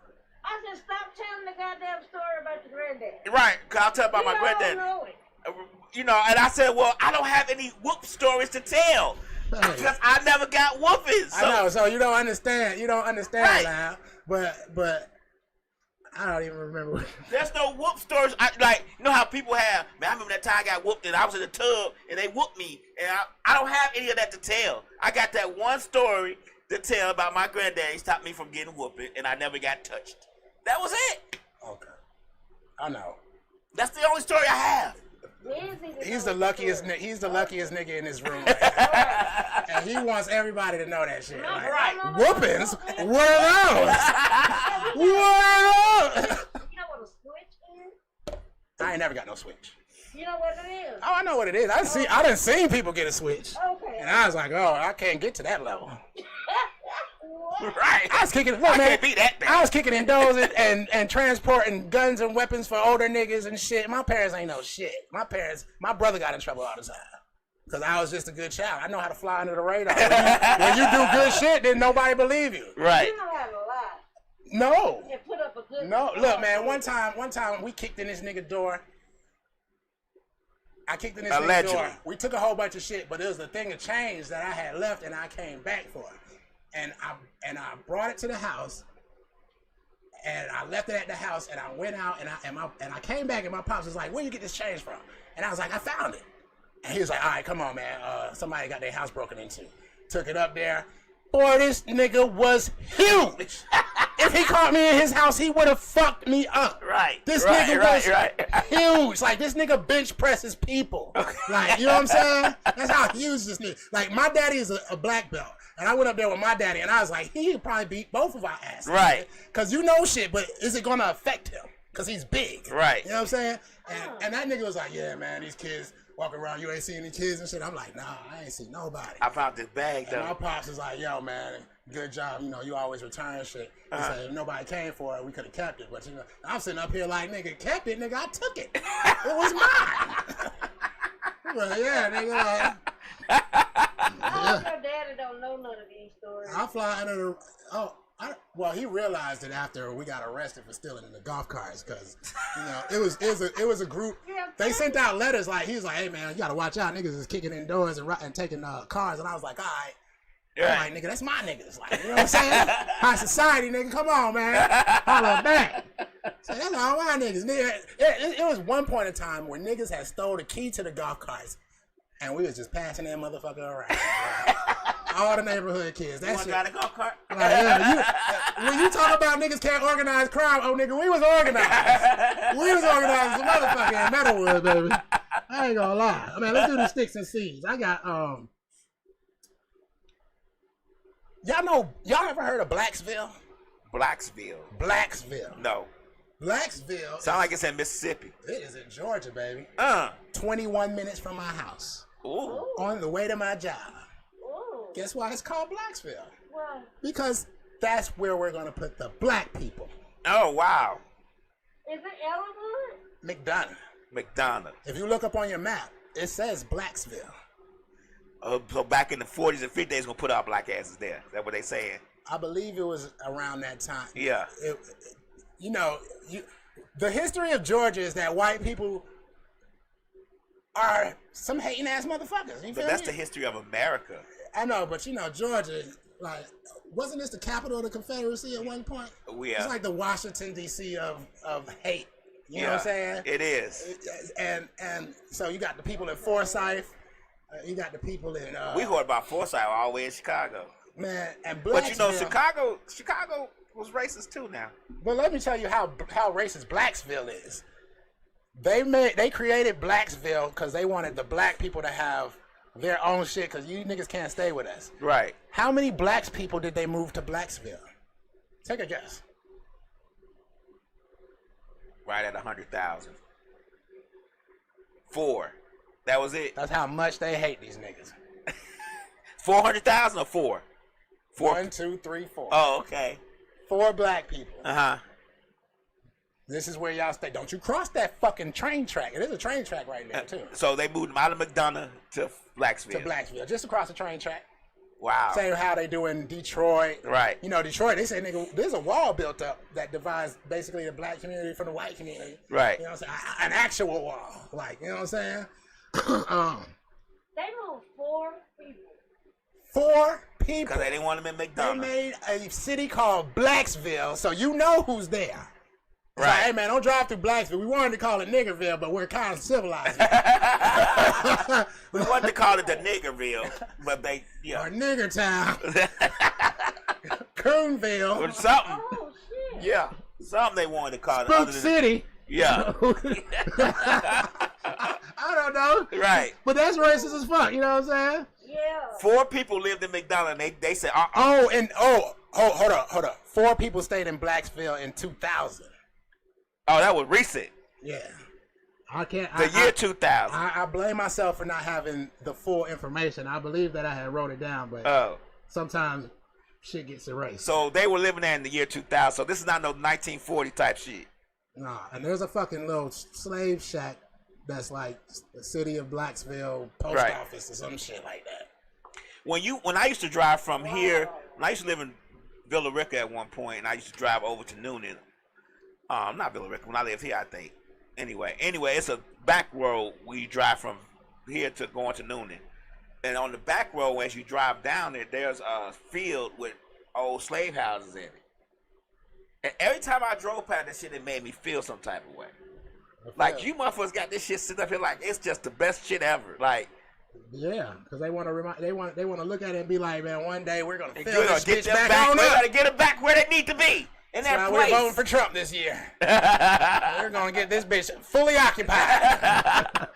I said, stop telling the goddamn story about your granddad. Right, because I'll tell about my granddad. Know it. You know, and I said, well, I don't have any whoop stories to tell. Because I never got whoopings. So. I know, so you don't understand. You don't understand Right. now. But I don't even remember. There's no whoop stories. You know how people have, man, I remember that time I got whooped and I was in the tub and they whooped me. And I don't have any of that to tell. I got that one story to tell about my granddad. He stopped me from getting whooped and I never got touched. That was it. Okay. I know. That's the only story I have. He's the luckiest nigga in this room right now. And he wants everybody to know that shit. Like, Right. Whoopings? What are those? What are those? You know what a switch is? I ain't never got no switch. You know what it is? Oh, I know what it is. I done seen people get a switch. Okay. And I was like, oh, I can't get to that level. Right. I was kicking. Look, I man, can't be that bad. I was kicking in doors and transporting guns and weapons for older niggas and shit. My parents ain't know shit. My brother got in trouble all the time because I was just a good child. I know how to fly under the radar. When you do good shit, then nobody believe you. Right. You know how to lie. No. And put up a good. No. Look, man. One time we kicked in this nigga door. I kicked in this nigga door. We took a whole bunch of shit, but it was the thing of change that I had left and I came back for. And I brought it to the house, and I left it at the house, and I went out, and I came back, and my pops was like, "Where you get this change from?" And I was like, "I found it." And he was like, "All right, come on, man. Somebody got their house broken into." Took it up there. Boy, this nigga was huge. If he caught me in his house, he would have fucked me up. Right. This right, nigga was huge. Like, this nigga bench presses people. Like, you know what I'm saying? That's how huge this nigga. Like, my daddy is a black belt. And I went up there with my daddy, and I was like, he'd probably beat both of our asses. Right. Because you know shit, but is it going to affect him? Because he's big. Right. You know what I'm saying? And that nigga was like, yeah, man, these kids walking around, you ain't seen any kids and shit. I'm like, nah, I ain't seen nobody. I found this bag, though. And my pops is like, yo, man, good job. You know, you always return shit. He said, if nobody came for it, we could have kept it. But, you know, I'm sitting up here like, nigga, kept it, nigga, I took it. It was mine. Well, yeah, nigga. Your daddy don't know none of these stories. I fly under the... Well, he realized it after we got arrested for stealing the golf carts, because you know it was a group. They sent out letters like he was like, "Hey man, you gotta watch out, niggas is kicking in doors and taking cars." And I was like, "All right." I'm like, nigga, that's my niggas. Like, you know what I'm saying? High society, nigga. Come on, man. Holla back. So that's all my niggas. Nigga, it was one point in time where niggas had stole the key to the golf carts, and we was just passing that motherfucker around. All the neighborhood kids. That shit. Got a golf cart? Like, yeah, when you talk about niggas can't organize crime, oh nigga, we was organized. We was organized as a motherfucker in Metalwood, baby. I ain't gonna lie. I mean, let's do the sticks and seeds. I got y'all ever heard of Blacksville? Blacksville. No. Blacksville. Sound like it's in Mississippi. It is in Georgia, baby. 21 minutes from my house. Ooh. On the way to my job. Ooh. Guess why it's called Blacksville? Why? Because that's where we're gonna put the black people. Oh, wow. Is it Ellenwood? McDonough. If you look up on your map, it says Blacksville. So back in the 40s and 50s, they was going to put our black asses there. Is that what they saying? I believe it was around that time. Yeah. The history of Georgia is that white people are some hating ass motherfuckers. You feel But that's me? the history of America. I know, but you know, Georgia, like, wasn't this the capital of the Confederacy at one point? Yeah. It's like the Washington D.C. of hate. You know what I'm saying? It is. And so you got the people in Forsyth. You got the people in. We heard about Forsyth all the way in Chicago. Man, and But you know, Blacksville- Chicago was racist too now. But let me tell you how racist Blacksville is. They created Blacksville because they wanted the black people to have their own shit, because you niggas can't stay with us. Right. How many blacks people did they move to Blacksville? Take a guess. Right at 100,000. 4. That was it. That's how much they hate these niggas. 400,000 or 4? 1, 2, 3, 4. Oh, okay. 4 black people. Uh-huh. This is where y'all stay. Don't you cross that fucking train track. It is a train track right there, too. So they moved them out of McDonough to Blacksville. To Blacksville. Just across the train track. Wow. Same how they do in Detroit. Right. You know, Detroit, they say, nigga, there's a wall built up that divides basically the black community from the white community. Right. You know what I'm saying? An actual wall. Like, you know what I'm saying? They moved 4 people. 4 people. Because they didn't want them in They McDonough. made a city called Blacksville, so you know who's there. It's like, hey man, don't drive through Blacksville. We wanted to call it Niggerville, but we're kind of civilized. We wanted to call it the Niggerville, but they, Or Nigger Town. Coonville. Or something. Oh, shit. Yeah. Something they wanted to call it. Spook other than- City. Yeah. I don't know. Right. But that's racist as fuck, you know what I'm saying? Yeah. 4 people lived in McDonough, and they said, Hold up. 4 people stayed in Blacksville in 2000. oh, that was recent. Yeah. I can't. The year 2000. I blame myself for not having the full information. I believe that I had wrote it down, but Oh. sometimes shit gets erased. So they were living there in the year 2000. So this is not no 1940 type shit. Nah, and there's a fucking little slave shack that's like the city of Blacksville post Right. office or some shit like that. When I used to drive from here, when I used to live in Villa Rica at one point, and I used to drive over to Noonan. Not Villa Rica, when I lived here, I think. Anyway, it's a back road where you drive from here to going to Noonan. And on the back road, as you drive down there, there's a field with old slave houses in it. And every time I drove past that shit, it made me feel some type of way. Like, you motherfuckers got this shit sit up here like it's just the best shit ever. Like, Yeah, because they want to they want to look at it and be like, man, one day we're gonna you're fill gonna this get bitch them back back. on We up. gotta get them back where they need to be. in That's that why place. we're voting for Trump this year. We're gonna get this bitch fully occupied.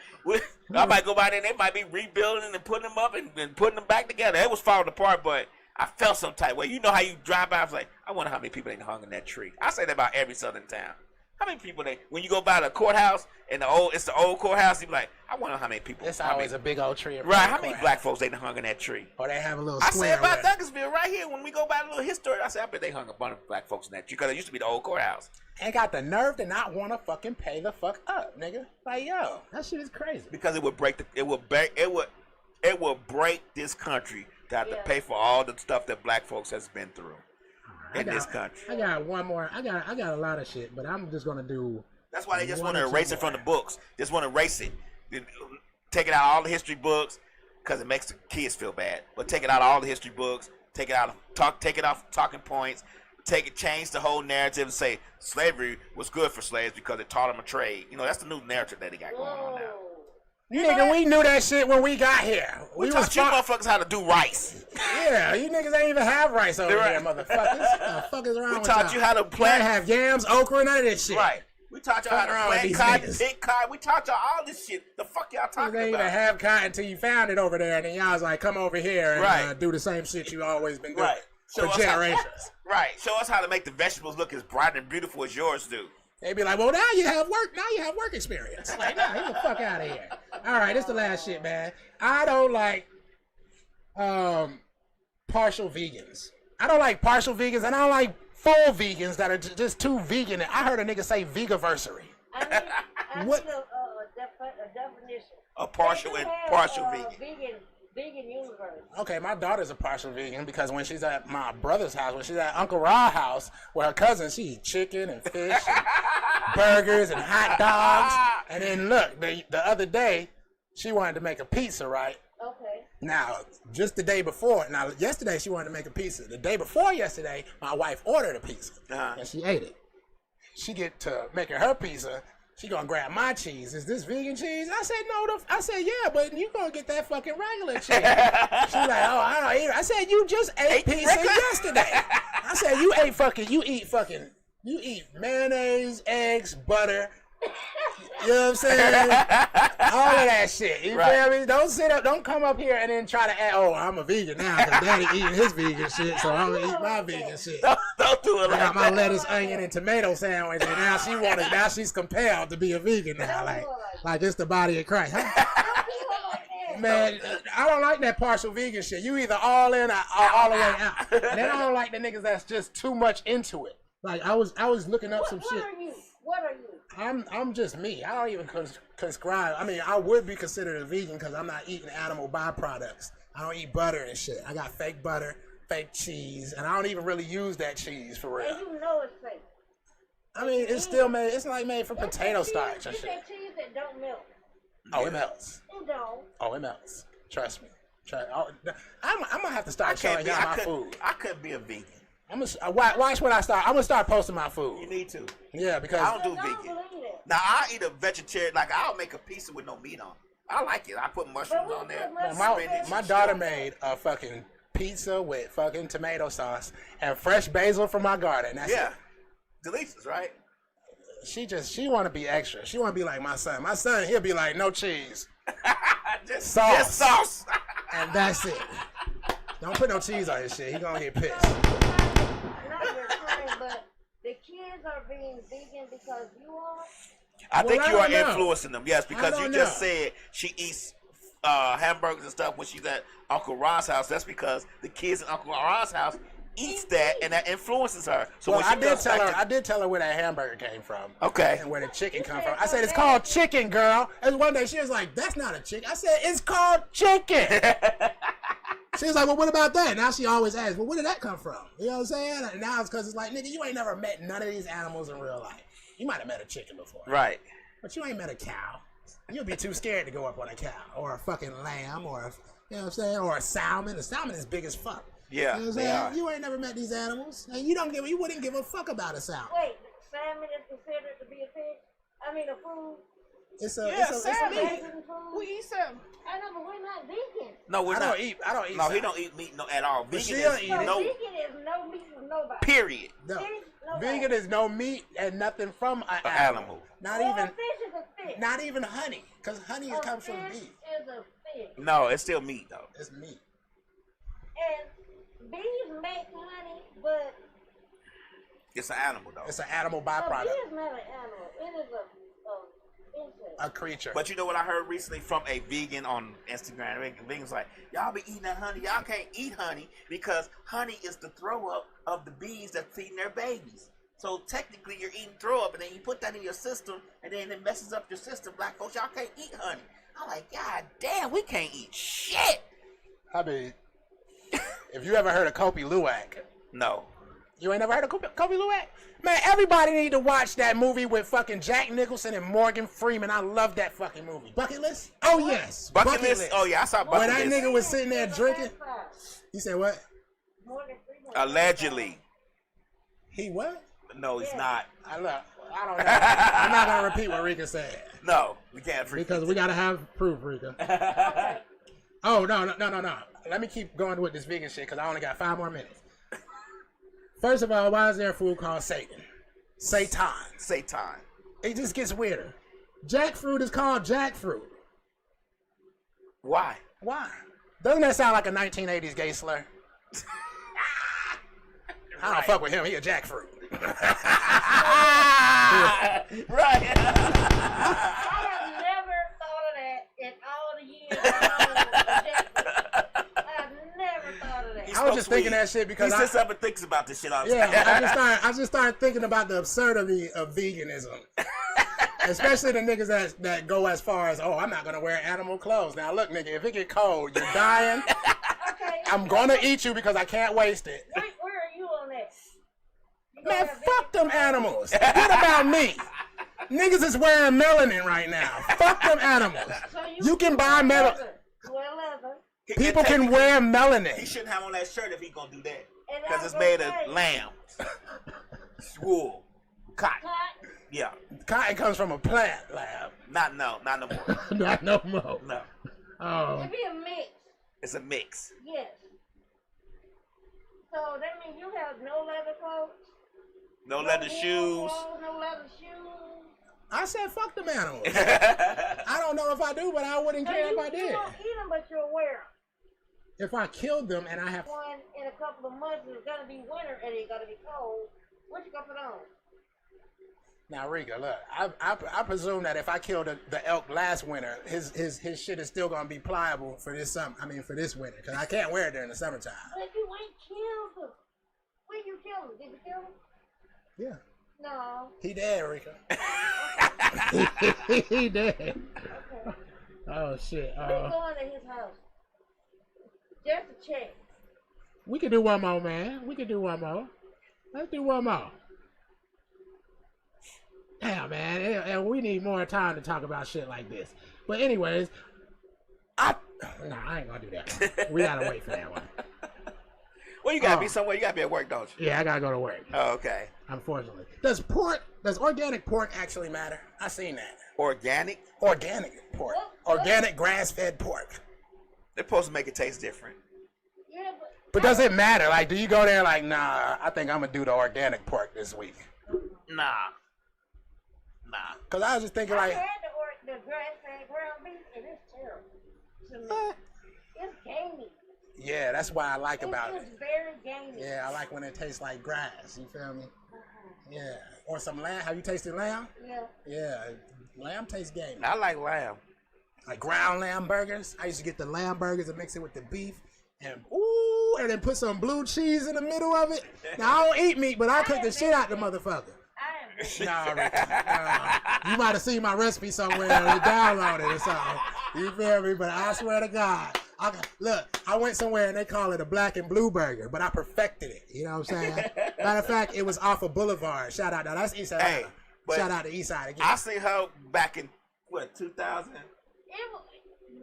I might go by there and they might be rebuilding and putting them up and putting them back together. It was falling apart, but I felt some type way. You know how you drive by, I was like, I wonder how many people they hung in that tree. I say that about every southern town. How many people when you go by the courthouse and it's the old courthouse, you be like, I wonder how many people. It's always a big old tree. Right, how many black folks they hung in that tree? Or they have a little I square. say about Douglasville right here when we go by the little history. I said, I bet they hung a bunch of black folks in that tree because it used to be the old courthouse. Ain't got the nerve to not want to fucking pay the fuck up, nigga. Like, yo, that shit is crazy. Because it would break this country to have to pay for all the stuff that black folks has been through in this country. I got one more. I got a lot of shit, but I'm just gonna do. That's why they just want to erase it from the books. Just want to erase it. Take it out of all the history books because it makes the kids feel bad. But take it out of all the history books. Take it off talking points. Change the whole narrative and say slavery was good for slaves because it taught them a trade. You know, that's the new narrative that they got going on now. Nigga, we knew that shit when we got here. We taught you motherfuckers how to do rice. Yeah, you niggas ain't even have rice over here, motherfuckers. What the fuck is wrong with y'all? We taught you how to plant. You have yams, okra, none of this shit. Right. We taught y'all how to plant cotton, pick cotton. We taught y'all all this shit. The fuck y'all talking about? You ain't even have cotton until you found it over there, and then y'all was like, come over here and do the same shit you always been doing for generations. Right. Show us how to make the vegetables look as bright and beautiful as yours do. They be like, well, now you have work. Now you have work experience. Like, nah, get the fuck out of here. All right, this the last shit, man. I don't like partial vegans. I don't like partial vegans, and I don't like full vegans that are just too vegan. I heard a nigga say vegaversary. I What? need a definition. A partial and partial vegan. Vegan universe. Okay, my daughter's a partial vegan because when she's at my brother's house, when she's at Uncle Ra's house with her cousin, she eats chicken and fish and burgers and hot dogs. And then look, the other day, she wanted to make a pizza, right? Okay. Now, just the day before, yesterday she wanted to make a pizza. The day before yesterday, my wife ordered a pizza and she ate it. She get to making her pizza. She gonna grab my cheese. Is this vegan cheese? I said no. I said yeah, but you gonna get that fucking regular cheese. She like, oh, I don't eat it. I said you just ate pizza yesterday. I said you eat mayonnaise, eggs, butter. You know what I'm saying? All of that shit. You feel me? Don't come up here and then try to add, oh, I'm a vegan now because daddy eating his vegan shit, so I'm gonna eat my vegan shit. Don't do it I got my lettuce, onion, and tomato sandwich, and now she's compelled to be a vegan now. Like it's the body of Christ. Man, I don't like that partial vegan shit. You either all in or all the way out. And then I don't like the niggas that's just too much into it. Like I was looking up some shit. What are you? I'm just me. I don't even conscribe. I mean, I would be considered a vegan because I'm not eating animal byproducts. I don't eat butter and shit. I got fake butter, fake cheese, and I don't even really use that cheese for real. And you know it's fake. I mean, it's still made. It's like made from potato starch and It's shit. that cheese that don't melt. Oh, it melts. It don't. Oh, it melts. Trust me. I'm gonna have to start showing y'all my food. I couldn't be a vegan. Watch when I start. I'm gonna start posting my food. You need to. Yeah, because I don't do vegan. Now I eat a vegetarian. Like I'll make a pizza with no meat on. I like it. I put mushrooms on there. My daughter made a fucking pizza with fucking tomato sauce and fresh basil from my garden. That's it. Delicious, right? She want to be extra. She want to be like my son. My son, he'll be like, no cheese, just sauce, and that's it. Don't put no cheese on his shit. He gonna get pissed. Not your friend, but the kids are being vegan because you are. I think you are influencing them. Yes, because you just said she eats hamburgers and stuff when she's at Uncle Ron's house. That's because the kids at Uncle Ron's house eats that, and that influences her. So well, when I did tell her where that hamburger came from. Okay. And where the chicken come from. I said it's called chicken, girl. And one day she was like, "That's not a chicken." I said it's called chicken. She was like, well, what about that? Now she always asks, well, where did that come from? You know what I'm saying? And now it's because it's like, nigga, you ain't never met none of these animals in real life. You might have met a chicken before. Right. But you ain't met a cow. You'll be too scared to go up on a cow or a fucking lamb or, you know what I'm saying, or a salmon. A salmon is big as fuck. Yeah, you know what I'm saying? You ain't never met these animals. And you wouldn't give a fuck about a salmon. Wait, salmon is considered to be a fish? I mean, a food? It's salmon. meat. We eat salmon. I know, but we're not vegan. No, we're not. I don't eat No, salmon. he don't eat meat at all. Vegan she'll is eat So it. no. vegan is no meat from nobody. Period. No. Vegan is no meat and nothing from an animal. Not Well, even, a fish is a fish. not even honey, because honey A comes from fish beef. is a fish. No, it's still meat though. It's meat. And bees make honey, but It's an animal though. It's an animal a byproduct. bee is not an animal. It is a insect. A creature. But you know what I heard recently from a vegan on Instagram? Vegan's like, y'all be eating that honey. Y'all can't eat honey because honey is the throw up of the bees that's feeding their babies. So technically you're eating throw up and then you put that in your system and then it messes up your system. Black folks, y'all can't eat honey. I'm like, God damn, we can't eat shit. I mean, if you ever heard of Kopi Luwak, No. you ain't never heard of Kopi Luwak? Man, everybody need to watch that movie with fucking Jack Nicholson and Morgan Freeman. I love that fucking movie. Bucket List? Oh, yes. Bucket list? Oh, yeah, I saw When Bucket that List. nigga was sitting there drinking. You said what? Morgan Freeman. Allegedly. He what? No, he's not. I don't know. I'm not going to repeat what Rika said. No, we can't. Because we got to have proof, Rika. Oh, no. Let me keep going with this vegan shit because I only got 5 more minutes. First of all, why is there a food called Satan? Satan. Satan. It just gets weirder. Jackfruit is called jackfruit. Why? Why? Doesn't that sound like a 1980s gay slur? I don't fuck with him. He a jackfruit. Right. I have never thought of that in all the years I've never thought of that. I was just thinking that shit because he sits up and thinks about this shit all the yeah, time. I just started thinking about the absurdity of veganism. Especially the niggas that go as far as, oh, I'm not gonna wear animal clothes. Now look, nigga, if it get cold, you're dying. Okay. I'm gonna eat you because I can't waste it. Where are you on that? Man, fuck them animals. What about me? Niggas is wearing melanin right now. Fuck them animals. So You can buy metal. Wear leather. People can wear He melanin. shouldn't have on that shirt if he gonna do that. And Because I it's was made gonna of say, lamb, wool, cotton. Cotton. Yeah. Cotton comes from a plant lab. Not no more. Not no more. No. Oh. It'd be a mix. It's a mix. Yes. So that means you have no leather clothes. No leather wool shoes. clothes, no leather shoes. I said fuck them animals. I don't know if I do, but I wouldn't So care you, if I you did. don't eat them, but you'll wear them. If I killed them and I have... One in a couple of months, it's gonna be winter and it's gonna be cold. What you gonna put on? Now, Rika, look, I presume that if I killed the elk last winter, his shit is still gonna be pliable for this for this winter, because I can't wear it during the summertime. But you ain't killed them. When you kill them? Did you kill them? Yeah. No. He dead, Rika. He dead. Okay. Oh, shit. We're going to his house. Just to check. We could do one more, man. We could do one more. Let's do one more. Damn, man. And we need more time to talk about shit like this. But anyways, I ain't gonna do that. We gotta wait for that one. Well, you gotta be somewhere. You gotta be at work, don't you? Yeah, I gotta go to work. Oh, okay. Unfortunately. Does organic pork actually matter? I seen that. Organic? Organic pork. Organic grass-fed pork. They're supposed to make it taste different. Yeah, But does it matter? Like, do you go there like, nah, I think I'm gonna do the organic pork this week? Nah. Cause I was just thinking I like, had the grass-fed ground beef, and it's terrible. To me. It's gamey. yeah, that's what I like about It's it. very gamey. Yeah, I like when it tastes like grass. You feel me? Yeah. Or some lamb. Have you tasted lamb? Yeah. Yeah. Lamb tastes gamey. I like lamb. Like ground lamb burgers. I used to get the lamb burgers and mix it with the beef. And and then put some blue cheese in the middle of it. Now, I don't eat meat, but I cook the shit out the motherfucker. Nah, you might have seen my recipe somewhere and downloaded it or something. You feel me? But I swear to God, I went somewhere and they call it a black and blue burger, but I perfected it. You know what I'm saying? Matter of fact, it was off of Boulevard. Shout out. Now, that's East Side. Hey, shout out to East Side again. I seen her back in, 2000? It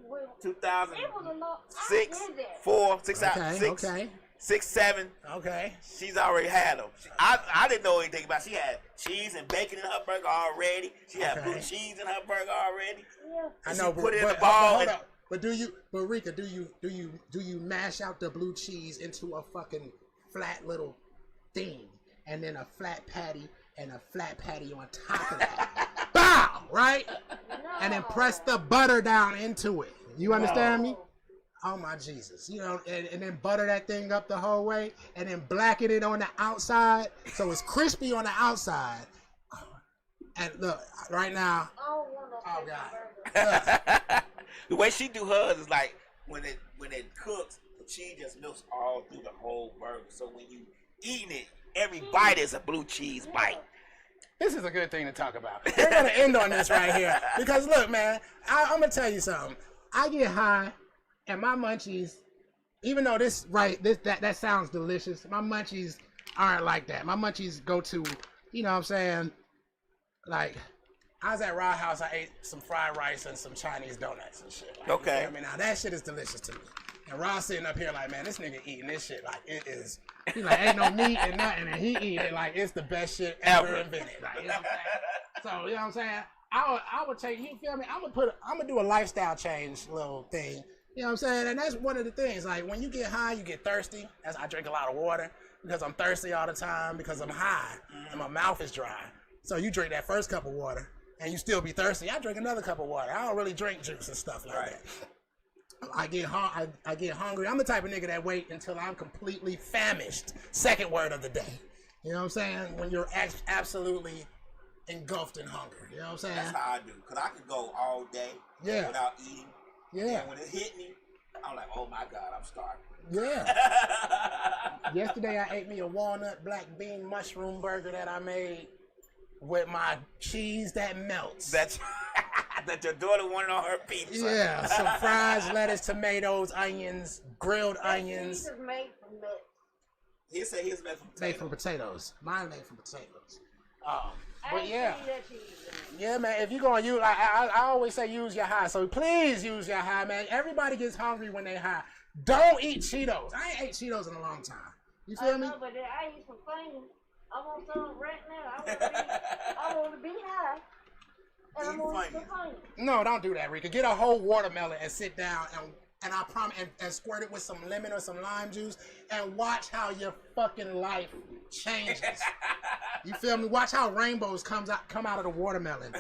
was, 2000? it was a long, I 6, did that. 4, 6, Okay, 6, okay. 6, 7. Okay. She's already had them. I didn't know anything about it. She had cheese and bacon in her burger already. She had blue cheese in her burger already. Yeah. I She know, put it in but the ball. hold up. But Rika, do you mash out the blue cheese into a fucking flat little thing and then a flat patty and a flat patty on top of that. Bow! Right? No. And then press the butter down into it. You understand me? Oh my Jesus. You know, and then butter that thing up the whole way and then blacken it on the outside so it's crispy on the outside. And look, right now. Oh God. The way she do hers is like when it cooks, the cheese just melts all through the whole burger. So when you eating it, every bite is a blue cheese bite. This is a good thing to talk about. We're gonna end on this right here because look, man, I'm gonna tell you something. I get high, and my munchies, even though that sounds delicious, my munchies aren't like that. My munchies go to, you know what I'm saying, like. I was at Raw House, I ate some fried rice and some Chinese donuts and shit. Like, okay. You know what I mean? Now that shit is delicious to me. And Ra's sitting up here like, man, this nigga eating this shit like it is. He's like, ain't no meat and nothing, and he eating it like it's the best shit ever invented. Like, you know what I'm saying? So, you know what I'm saying? I would take, you feel me? I'm gonna do a lifestyle change little thing. You know what I'm saying? And that's one of the things. Like when you get high, you get thirsty. I drink a lot of water because I'm thirsty all the time because I'm high and my mouth is dry. So you drink that first cup of water. And you still be thirsty. I drink another cup of water. I don't really drink juice and stuff like that. I get hungry. I'm the type of nigga that wait until I'm completely famished. Second word of the day. You know what I'm saying? When you're absolutely engulfed in hunger. You know what I'm saying? That's how I do. Because I could go all day without eating. Yeah. And when it hit me, I'm like, oh my God, I'm starving. Yeah. Yesterday I ate me a walnut black bean mushroom burger that I made with my cheese that melts. That your daughter wanted on her pizza. Yeah, some fries, lettuce, tomatoes, onions, grilled onions. Cheese is made from milk. He said his made from potatoes. Made from potatoes. Mine made from potatoes. But I yeah. see that cheese in it. Yeah, man, if you're going to use, I always say use your high. So please use your high, man. Everybody gets hungry when they high. Don't eat Cheetos. I ain't ate Cheetos in a long time. You feel me? I know, but I eat some things. I want some right now. I want to be high. And I'm going to eat some things. No, don't do that, Rika. Get a whole watermelon and sit down and I promise and squirt it with some lemon or some lime juice and watch how your fucking life changes. You feel me? Watch how rainbows come out of the watermelon.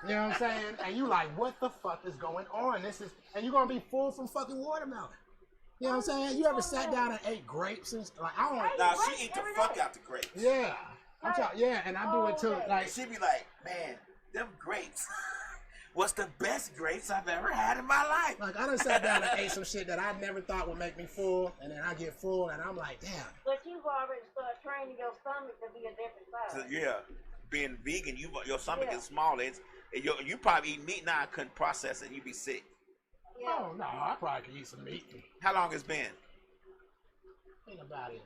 You know what I'm saying? And you like, what the fuck is going on? And you're gonna be full from fucking watermelon. You know what I'm saying? You ever sat down and ate grapes and like I don't. Nah, she eat the fuck out the grapes. Yeah, and I do it too. Like she be like, man, them grapes was the best grapes I've ever had in my life. Like I done sat down and ate some shit that I never thought would make me full, and then I get full, and I'm like, damn. But you've already started training your stomach to be a different size. So, yeah, being vegan, your stomach is small. You probably eat meat now. I couldn't process it. You be sick. Yeah. Oh no, I probably could eat some meat. How long it's been? Think about it.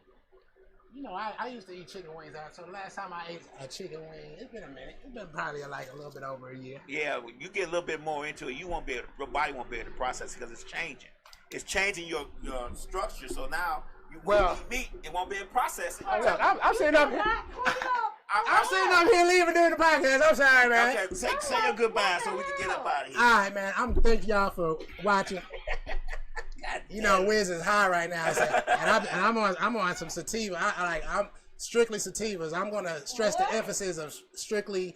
You know, I used to eat chicken wings out. So the last time I ate a chicken wing, it's been a minute. It's been probably like a little bit over a year. Yeah, when you get a little bit more into it, your body won't be able to process it because it's changing. It's changing your structure. So now you eat meat, it won't be able to process it. Oh, look, I'm sitting up here. I'm sitting up here leaving during the podcast. I'm sorry, man. Okay, say your goodbye so we can get up out of here. All right, man. Thank y'all for watching. You know, Wiz is high right now, so, and I'm on some sativa. I'm strictly sativas. I'm gonna stress the emphasis of strictly.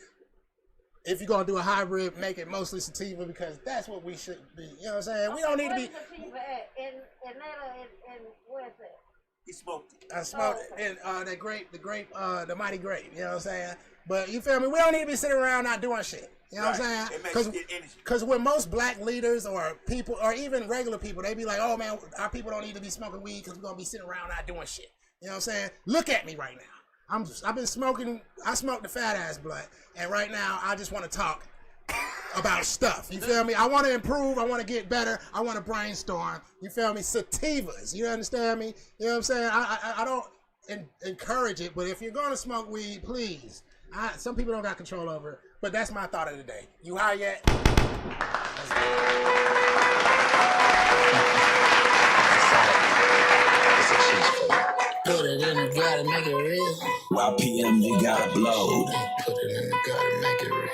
If you're gonna do a hybrid, make it mostly sativa because that's what we should be. You know what I'm saying? We don't need to be. Sativa at? In Atlanta, and where's that? He smoked it. I smoked it in the mighty grape. You know what I'm saying? But you feel me? We don't need to be sitting around not doing shit. You know what I'm saying? Because when most black leaders or people, or even regular people, they be like, oh man, our people don't need to be smoking weed because we're going to be sitting around not doing shit. You know what I'm saying? Look at me right now. I've been smoking, I smoked the fat ass blunt. And right now, I just want to talk about stuff. You feel me? I want to improve. I want to get better. I want to brainstorm. You feel me? Sativas. You understand me? You know what I'm saying? I don't encourage it, but if you're going to smoke weed, please. Some people don't got control over it, but that's my thought of the day. You high yet? Put it in the gutter, make it real. While PM, you gotta blow. Put it in the gutter, make it real.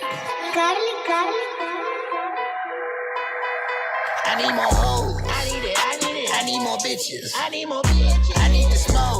I need more hoes. I need more bitches. I need more bitches. I need to smoke.